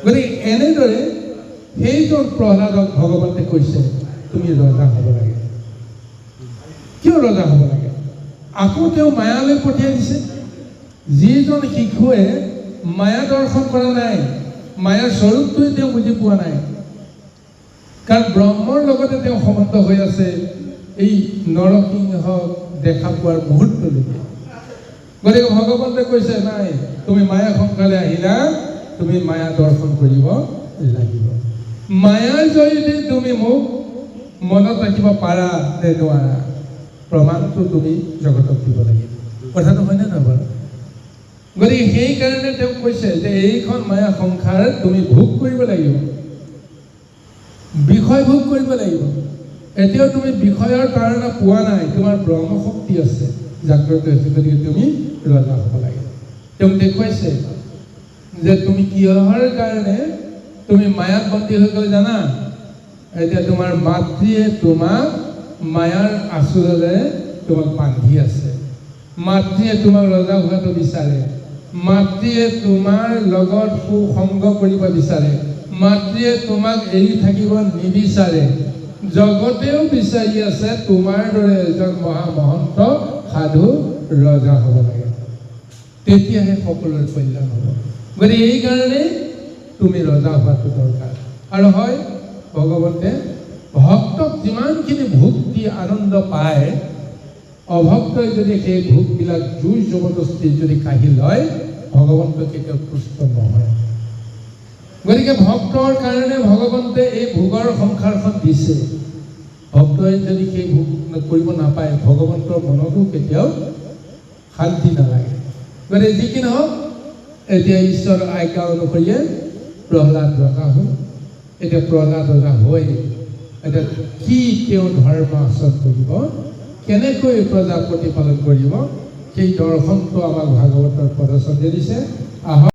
Speaker 1: গতিকে এনেদৰে সেইজন প্ৰহ্লাদক ভগৱন্তে কৈছে তুমি ৰজা হ'ব লাগে। কিয় ৰজা হ'ব লাগে? আকৌ তেওঁ মায়ালৈ পঠিয়াই দিছে। যিজন শিশুৱে মায়া দৰ্শন কৰা নাই, মায়াৰ স্বৰূপটোৱে তেওঁ বুজি পোৱা নাই, কাৰণ ব্ৰহ্মৰ লগতে তেওঁ সম্বন্ধ হৈ আছে এই নৰসিংহক দেখা পোৱাৰ মুহূৰ্তলৈকে। গতিকে ভগৱন্তে কৈছে নাই, তুমি মায়া সংসাৰলৈ আহিলা, তুমি মায়া দৰ্শন কৰিব লাগিব। মায়াৰ জৰিয়তে তুমি মোক মনত ৰাখিব পাৰা নে নোৱাৰা, প্ৰমাণটো তুমি জগতক দিব লাগিব। কথাটো হয়নে নহয় বাৰু? গতিকে সেইকাৰণে তেওঁ কৈছে যে এইখন মায়া সংসাৰ তুমি ভোগ কৰিব লাগিব, বিষয় ভোগ কৰিব লাগিব। এতিয়াও তুমি বিষয়ৰ তাৰণা পোৱা নাই, তোমাৰ ব্ৰহ্মশক্তি আছে, জাগ্ৰত হৈছে, গতিকে তুমি ৰজা হ'ব লাগে। তেওঁ দেখুৱাইছে যে তুমি কিহৰ কাৰণে তুমি মায়াত বন্দী হৈ গ'লে জানা? এতিয়া তোমাৰ মাতৃয়ে তোমাক মায়াৰ আঁচোৰেৰে তোমাক বান্ধি আছে। মাতৃয়ে তোমাক ৰজা হোৱাটো বিচাৰে, মাতৃয়ে তোমাৰ লগত সুসংগ কৰিব বিচাৰে, মাতৃয়ে তোমাক এৰি থাকিব নিবিচাৰে। জগতেও বিচাৰি আছে তোমাৰ দৰে এজন মহামহন্ত সাধু ৰজা হ'ব লাগে, তেতিয়াহে সকলোৰে কল্যাণ হ'ব। গতিকে এইকাৰণে তুমি ৰজা হোৱাটো দৰকাৰ। আৰু হয় ভগৱন্তে ভক্তক যিমানখিনি ভক্তি আনন্দ পায়, অভক্তই যদি সেই ভোগবিলাক জোৰ জবৰদস্তি যদি কাঢ়ি লয়, ভগৱন্ত কেতিয়াও তুষ্ট নহয়। গতিকে ভক্তৰ কাৰণে ভগৱন্তে এই ভোগৰ সংসাৰখন দিছে। ভক্তই যদি সেই ভোগ কৰিব নাপায়, ভগৱন্তৰ মনতো কেতিয়াও শান্তি নালাগে। গতিকে যি কি নহওক, এতিয়া ঈশ্বৰৰ আজ্ঞা অনুসৰিয়ে প্ৰহ্লাদ ৰজা হ'ল। এতিয়া প্ৰহ্লাদ ৰজা হৈ এতিয়া কি তেওঁ ধৰ্ম আচৰণ কৰিব, কেনেকৈ প্ৰজা প্ৰতিপালন কৰিব, সেই দৰ্শনটো আমাক ভাগৱতৰ পদচন্দে দিছে। আহক